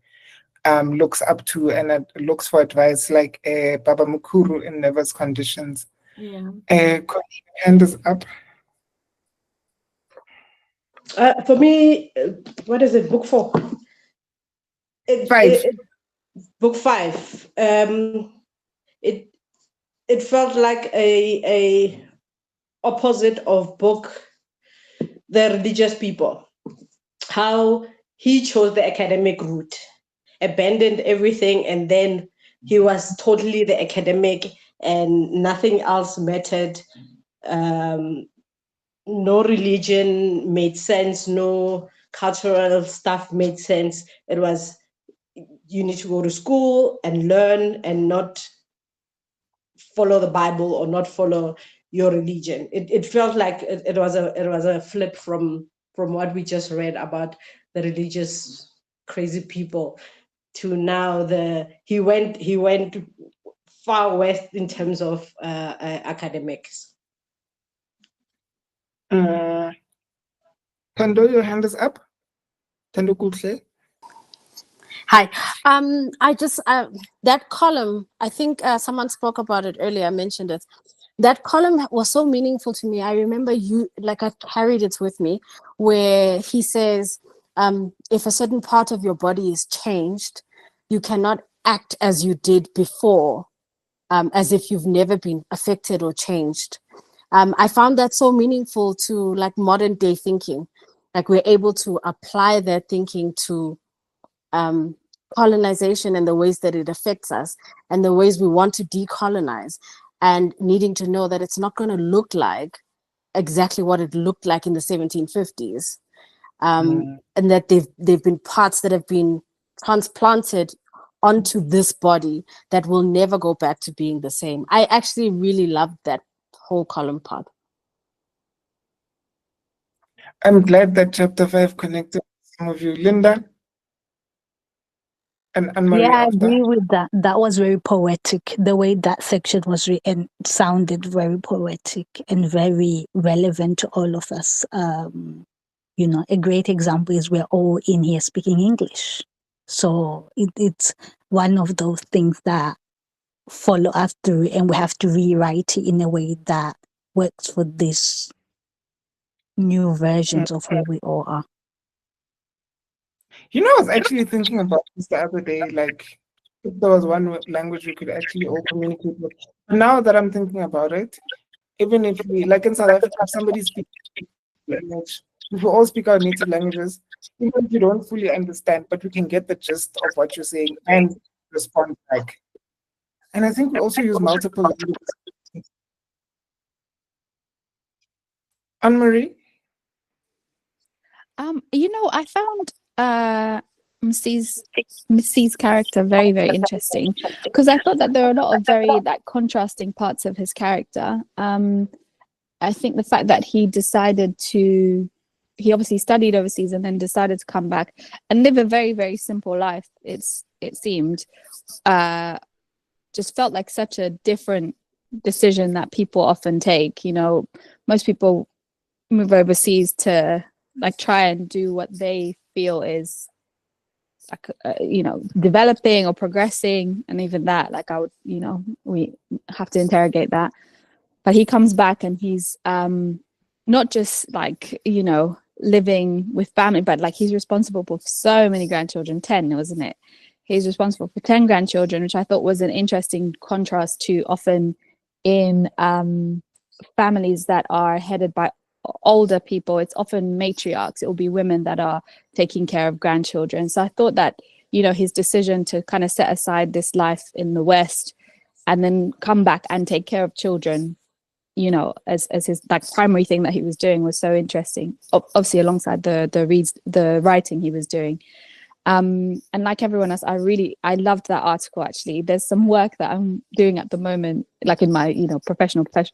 looks up to and looks for advice, like Baba Mukuru in Nervous Conditions. Yeah. Hand is up. For me, what is it? Book 4. Book 5. It felt like a opposite of book The Religious People. How he chose the academic route, abandoned everything, and then he was totally the academic and nothing else mattered. No religion made sense, no cultural stuff made sense. It was, you need to go to school and learn and not follow the Bible or not follow your religion. It felt like it was a flip from what we just read about the religious crazy people to now he went far west in terms of academics. Tando, your hand is up. Tando Kutle. Hi. I just that column, I think someone spoke about it earlier, I mentioned it. That column was so meaningful to me. I remember I carried it with me, where he says, if a certain part of your body is changed, you cannot act as you did before, as if you've never been affected or changed. I found that so meaningful to like modern day thinking. Like we're able to apply that thinking to colonization and the ways that it affects us and the ways we want to decolonize, and needing to know that it's not going to look like exactly what it looked like in the 1750s. And that they've been parts that have been transplanted onto this body that will never go back to being the same. I actually really loved that whole column part. I'm glad that chapter 5 connected some of you. Linda and Anne-Marie Yeah, I after. agree with that. That was very poetic. The way that section was written sounded very poetic and very relevant to all of us. You know, a great example is we're all in here speaking English. So it's one of those things that follow us through, and we have to rewrite it in a way that works for this new versions of who we all are. You know, I was actually thinking about this the other day, like if there was one language we could actually all communicate with. Now that I'm thinking about it, even if we, like in South Africa, if somebody speaks language, if we all speak our native languages, even if you don't fully understand, but we can get the gist of what you're saying and respond back. And I think we also use multiple languages. Anne-Marie? You know, I found Mrs.'s character very, very interesting, because I thought that there are a lot of very like contrasting parts of his character. I think the fact that he obviously studied overseas and then decided to come back and live a very, very simple life. It seemed just felt like such a different decision that people often take. You know, most people move overseas to like try and do what they feel is like you know, developing or progressing, and even that, like I would, you know, we have to interrogate that. But he comes back and he's not just like, you know, living with family, but like he's responsible for so many grandchildren, 10, wasn't it? He's responsible for 10 grandchildren, which I thought was an interesting contrast to often in families that are headed by older people. It's often matriarchs. It will be women that are taking care of grandchildren. So I thought that, you know, his decision to kind of set aside this life in the West and then come back and take care of children, you know, as his like primary thing that he was doing was so interesting. Obviously, alongside the writing he was doing. And like everyone else, I loved that article. Actually, there's some work that I'm doing at the moment, like in my, you know, professional, and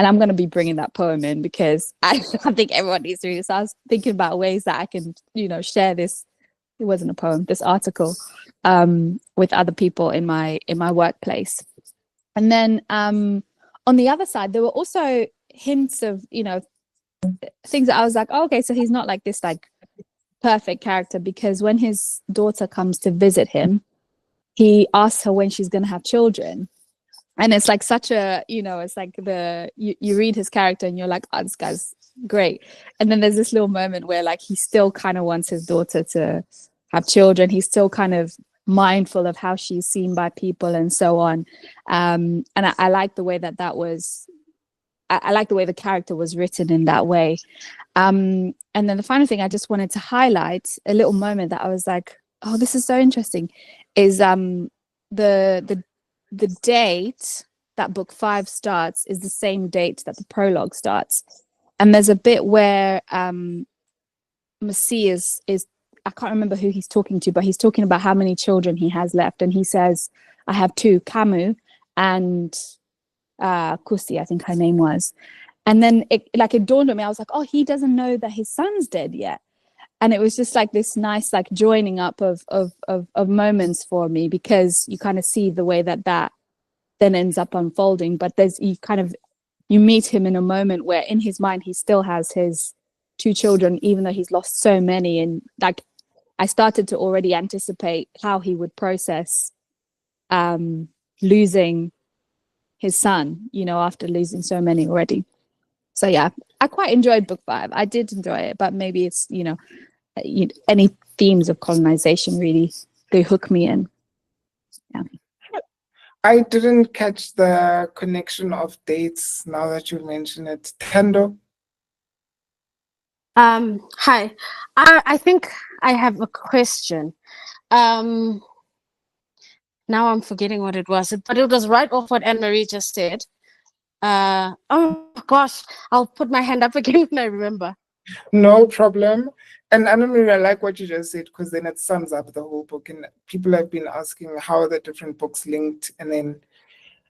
I'm going to be bringing that poem in because I think everyone needs to read it. So I was thinking about ways that I can, you know, share this. It wasn't a poem, this article, with other people in my workplace. And then on the other side, there were also hints of, you know, things that I was like, oh, okay, so he's not like this like perfect character, because when his daughter comes to visit him, he asks her when she's going to have children. And it's like such a, you know, it's like you read his character and you're like, oh, this guy's great. And then there's this little moment where like he still kind of wants his daughter to have children. He's still kind of mindful of how she's seen by people and so on. And I like the way that was, I like the way the character was written in that way. And then the final thing I just wanted to highlight, a little moment that I was like, oh, this is so interesting, is the date that book 5 starts is the same date that the prologue starts. And there's a bit where Masi is I can't remember who he's talking to, but he's talking about how many children he has left. And he says, I have 2, Camus and Kgosi, I think her name was. And then it dawned on me, I was like, oh, he doesn't know that his son's dead yet. And it was just like this nice like joining up of moments for me, because you kind of see the way that then ends up unfolding. But you meet him in a moment where in his mind he still has his 2 children, even though he's lost so many. And like I started to already anticipate how he would process losing his son, you know, after losing so many already. So yeah, I quite enjoyed book 5. I did enjoy it, but maybe it's, you know, any themes of colonization really, they hook me in. Yeah. I didn't catch the connection of dates now that you mention it. Tando? Hi. I think I have a question. Now I'm forgetting what it was, but it was right off what Anne Marie just said. Oh gosh, I'll put my hand up again when I remember. No problem. And I don't really like what you just said, because then it sums up the whole book. And people have been asking how are the different books linked. And then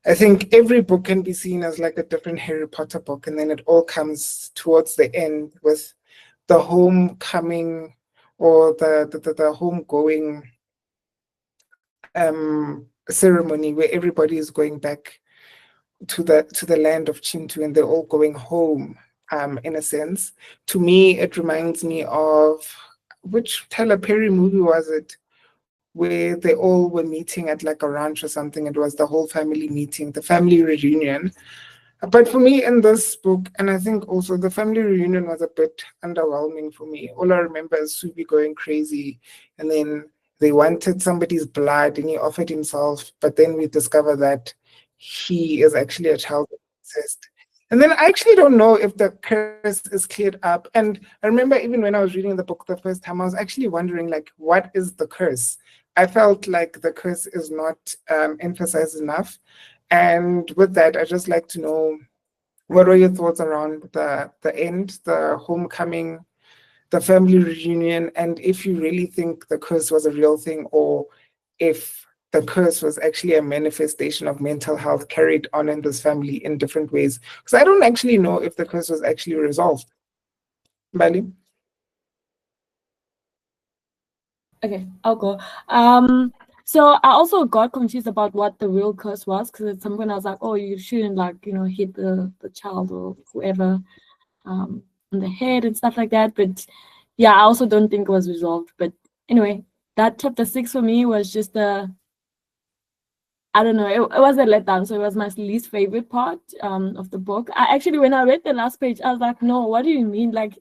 I think every book can be seen as like a different Harry Potter book. And then it all comes towards the end with the homecoming or the homegoing ceremony where everybody is going back to the land of Kintu, and they're all going home, in a sense. To me, it reminds me of, which Tyler Perry movie was it, where they all were meeting at like a ranch or something. It was the whole family meeting, the family reunion. But for me in this book, and I think also the family reunion was a bit underwhelming for me. All I remember is Subi going crazy, and then they wanted somebody's blood and he offered himself, but then we discover that he is actually a child of incest. And then I actually don't know if the curse is cleared up. And I remember even when I was reading the book the first time, I was actually wondering, like, what is the curse? I felt like the curse is not emphasized enough. And with that, I'd just like to know, what are your thoughts around the end, the homecoming, the family reunion, and if you really think the curse was a real thing, or if the curse was actually a manifestation of mental health carried on in this family in different ways. Because I don't actually know if the curse was actually resolved. Bali? Okay, I'll go. So I also got confused about what the real curse was, because at some point I was like, oh, you shouldn't, like, you know, hit the child or whoever on the head and stuff like that. But yeah, I also don't think it was resolved. But anyway, that chapter 6 for me was just I don't know, it was a letdown. So it was my least favorite part of the book. I actually, when I read the last page, I was like, no, what do you mean? Like,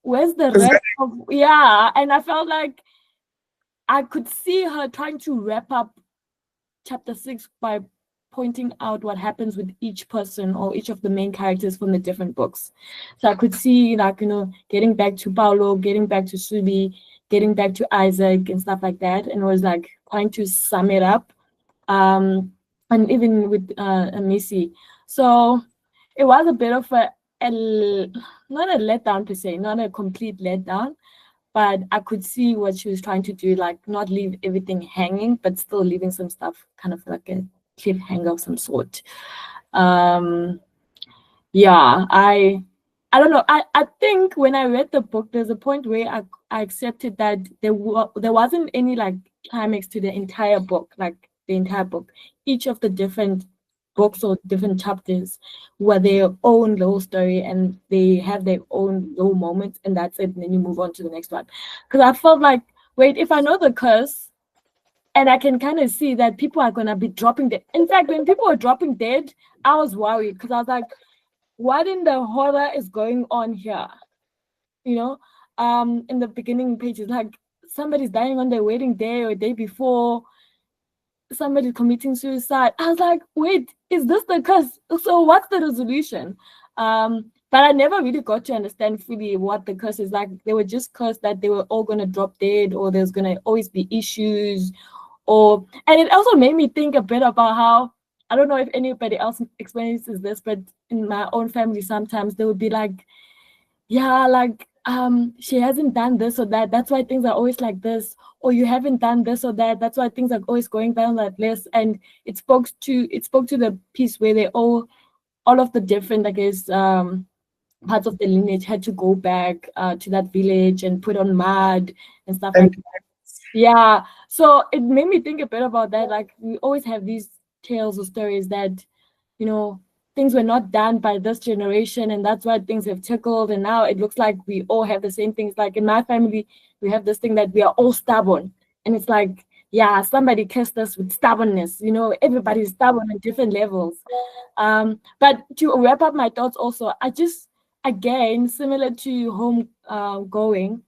where's the rest of, yeah. And I felt like I could see her trying to wrap up chapter 6 by pointing out what happens with each person or each of the main characters from the different books. So I could see, like, you know, getting back to Paulo, getting back to Subi, getting back to Isaac and stuff like that. And it was like trying to sum it up. And even with Missy. So it was a bit of not a letdown per se, not a complete letdown, but I could see what she was trying to do, like not leave everything hanging, but still leaving some stuff kind of like a cliffhanger of some sort. Yeah, I don't know. I think when I read the book, there's a point where I accepted that there wasn't any like climax to the entire book, like the entire book. Each of the different books or different chapters were their own little story, and they have their own little moments, and that's it. And then you move on to the next one. Because I felt like, wait, if I know the curse, and I can kind of see that people are gonna be dropping dead. In fact, when people were dropping dead, I was worried, because I was like, what in the horror is going on here? You know, in the beginning pages, like somebody's dying on their wedding day or day before, somebody committing suicide. I was like, wait, is this the curse? So what's the resolution? But I never really got to understand fully what the curse is like. They were just cursed that they were all gonna drop dead, or there's gonna always be issues, and it also made me think a bit about how, I don't know if anybody else experiences this, but in my own family, sometimes they would be like, yeah, like, she hasn't done this or that, that's why things are always like this, or you haven't done this or that, that's why things are always going down like this. And it spoke to the piece where they all of the different, I guess, parts of the lineage had to go back to that village and put on mud and stuff like that. Yeah, so it made me think a bit about that. Like, we always have these tales or stories that, you know, things were not done by this generation, and that's why things have tickled, and now it looks like we all have the same things. Like in my family, we have this thing that we are all stubborn, and it's like, yeah, somebody cursed us with stubbornness. You know, everybody's stubborn at different levels. But to wrap up my thoughts also, I just, again, similar to home going,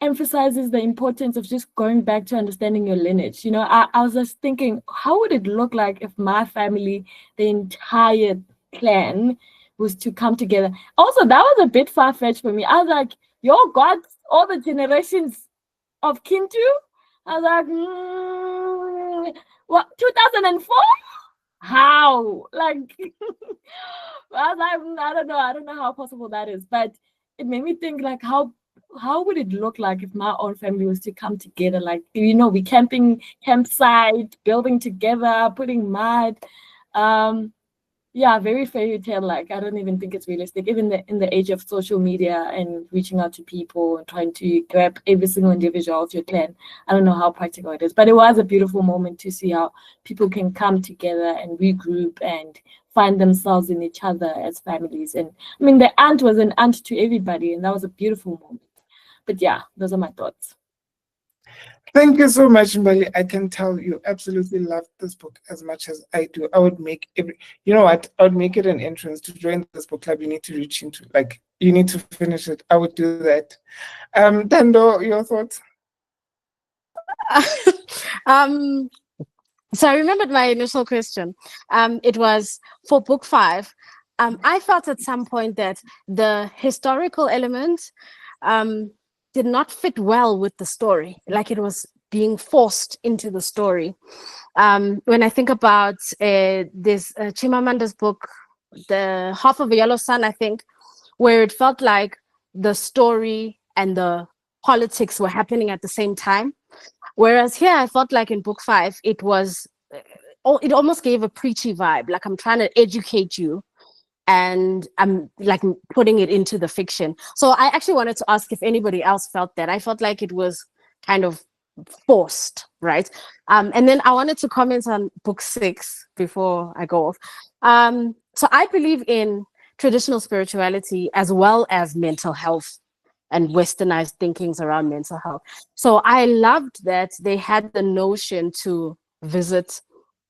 emphasizes the importance of just going back to understanding your lineage. You know, I was just thinking, how would it look like if my family, the entire clan, was to come together? Also, that was a bit far-fetched for me. I was like, yo, God, all the generations of Kintu? I was like, what, 2004? How? Like, I was like, I don't know how possible that is. But it made me think, like, how would it look like if my own family was to come together? Like, we campsite, building together, putting mud. Yeah, very fairy tale like. I don't even think it's realistic. Even in the age of social media and reaching out to people and trying to grab every single individual of your clan, I don't know how practical it is. But it was a beautiful moment to see how people can come together and regroup and find themselves in each other as families. And I mean, the aunt was an aunt to everybody, and that was a beautiful moment. But yeah, those are my thoughts. Thank you so much, Mbali. I can tell you absolutely love this book as much as I do. I would make you know what? I would make it an entrance to join this book club. You need to reach into, like, you need to finish it. I would do that. Tando, your thoughts? So I remembered my initial question. It was for book 5. I felt at some point that the historical element did not fit well with the story, like it was being forced into the story. When I think about this Chimamanda's book, The Half of a Yellow Sun, I think, where it felt like the story and the politics were happening at the same time. Whereas here, I felt like in book 5, it almost gave a preachy vibe, like I'm trying to educate you and I'm like putting it into the fiction. So I actually wanted to ask if anybody else felt that. I felt like it was kind of forced, right? And then I wanted to comment on book 6 before I go off. So I believe in traditional spirituality as well as mental health and westernized thinkings around mental health. So I loved that they had the notion to visit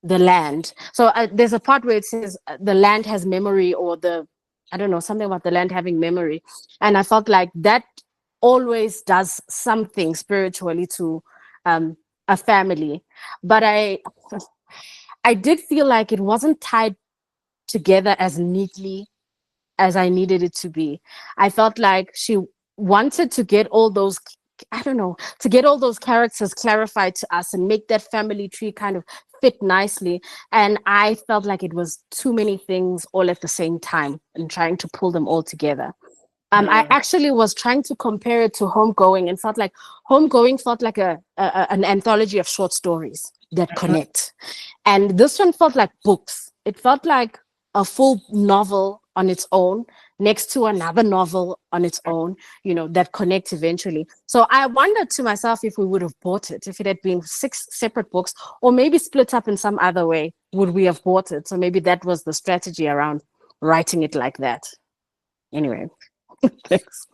the land. So there's a part where it says the land has memory, or I don't know, something about the land having memory. And I felt like that always does something spiritually to a family. But I did feel like it wasn't tied together as neatly as I needed it to be. I felt like she wanted to get all those, I don't know, to get all those characters clarified to us and make that family tree kind of fit nicely. And I felt like it was too many things all at the same time and trying to pull them all together. I actually was trying to compare it to Homegoing and felt like Homegoing felt like an anthology of short stories that connect. And this one felt like books. It felt like a full novel on its own next to another novel on its own, that connects eventually. So I wondered to myself if we would have bought it, if it had been 6 separate books, or maybe split up in some other way, would we have bought it? So maybe that was the strategy around writing it like that. Anyway, thanks.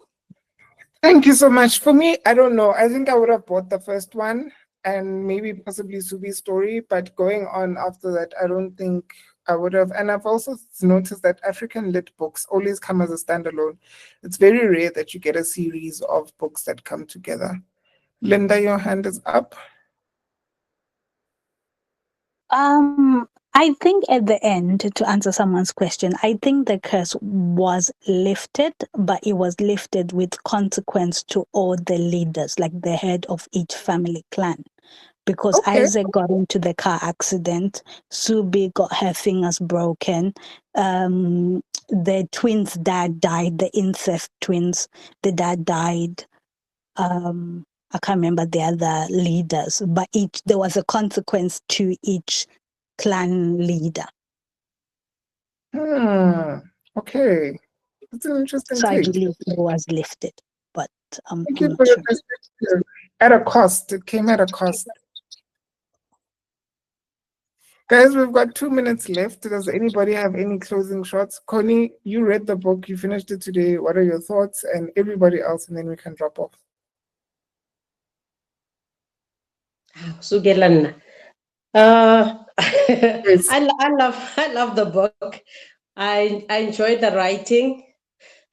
Thank you so much. For me, I don't know. I think I would have bought the first one and maybe possibly Subi's story, but going on after that, I don't think I would have. And I've also noticed that African lit books always come as a standalone. It's very rare that you get a series of books that come together. Linda, your hand is up. I think at the end, to answer someone's question, I think the curse was lifted, but it was lifted with consequence to all the leaders, like the head of each family clan. Because Isaac got into the car accident, Subi got her fingers broken, the twins' dad died, the incest twins, the dad died. I can't remember the other leaders, but there was a consequence to each clan leader. Okay. That's an interesting So I take. believe it was lifted, but I'm Thank you not for your sure. perspective. At a cost. It came at a cost. Guys, we've got 2 minutes left. Does anybody have any closing shots? Connie, you read the book. You finished it today. What are your thoughts? And everybody else, and then we can drop off. Sugelan. I love the book. I enjoyed the writing,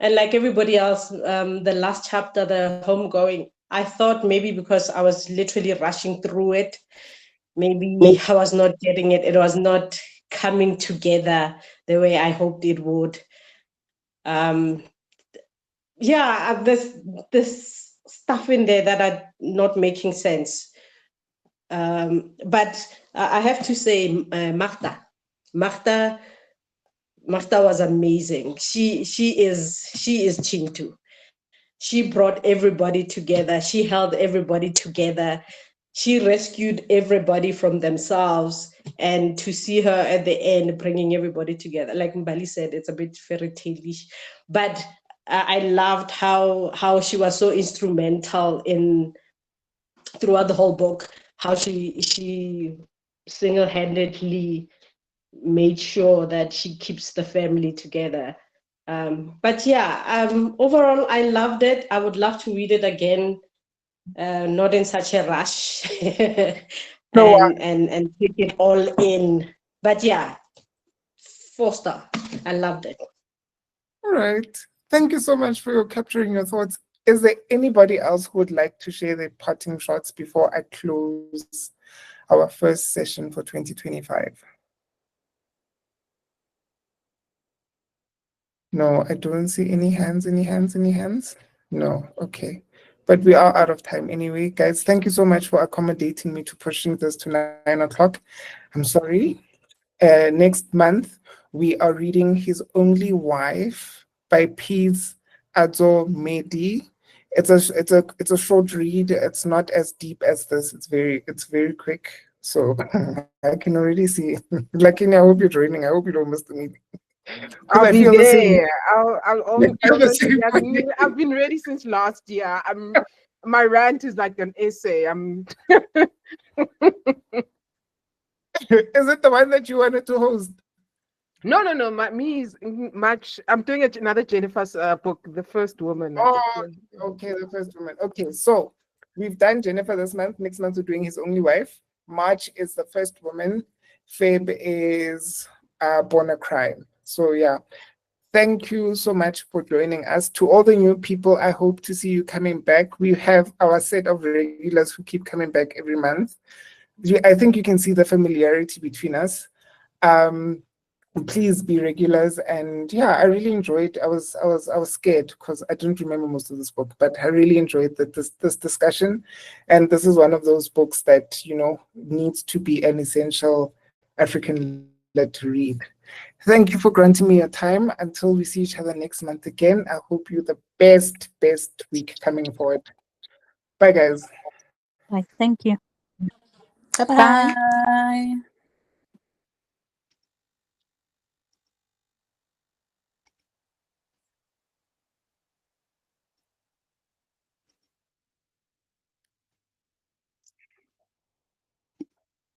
and like everybody else, the last chapter, the homegoing, I thought maybe because I was literally rushing through it, maybe I was not getting it. It was not coming together the way I hoped it would. There's stuff in there that are not making sense. But I have to say, Magda was amazing. She is Kintu. She brought everybody together. She held everybody together. She rescued everybody from themselves. And to see her at the end bringing everybody together, like Mbali said, it's a bit fairy tale-ish, but I loved how she was so instrumental in throughout the whole book, how she single-handedly made sure that she keeps the family together. But yeah, overall, I loved it. I would love to read it again, not in such a rush, and take it all in. But yeah, 4-star. I loved it. All right. Thank you so much for capturing your thoughts. Is there anybody else who would like to share their parting shots before I close our first session for 2025? No, I don't see any hands, any hands, any hands. No, okay. But we are out of time anyway. Guys, thank you so much for accommodating me to pushing this to 9 o'clock. I'm sorry. Next month, we are reading His Only Wife by Peace Adzo Medi. It's a short read. It's not as deep as this. It's very quick. So I can already see. Luckily, I hope you're joining. I hope you don't miss the meeting. I'll be feel the same. there. I've been ready since last year. My rant is like an essay. Is it the one that you wanted to host? No. Me is much. I'm doing another Jennifer's book, The First Woman. Oh, okay, The First Woman. Okay, so we've done Jennifer this month. Next month we're doing His Only Wife. March is The First Woman. Feb is Born a Crime. So yeah, thank you so much for joining us. To all the new people, I hope to see you coming back. We have our set of regulars who keep coming back every month. I think you can see the familiarity between us. Please be regulars, and yeah, I really enjoyed. I was scared because I didn't remember most of this book, but I really enjoyed this discussion, and this is one of those books that needs to be an essential African-led read. Thank you for granting me your time. Until we see each other next month again, I hope you the best week coming forward. Bye, guys. Bye. Thank you. Bye-bye. Bye.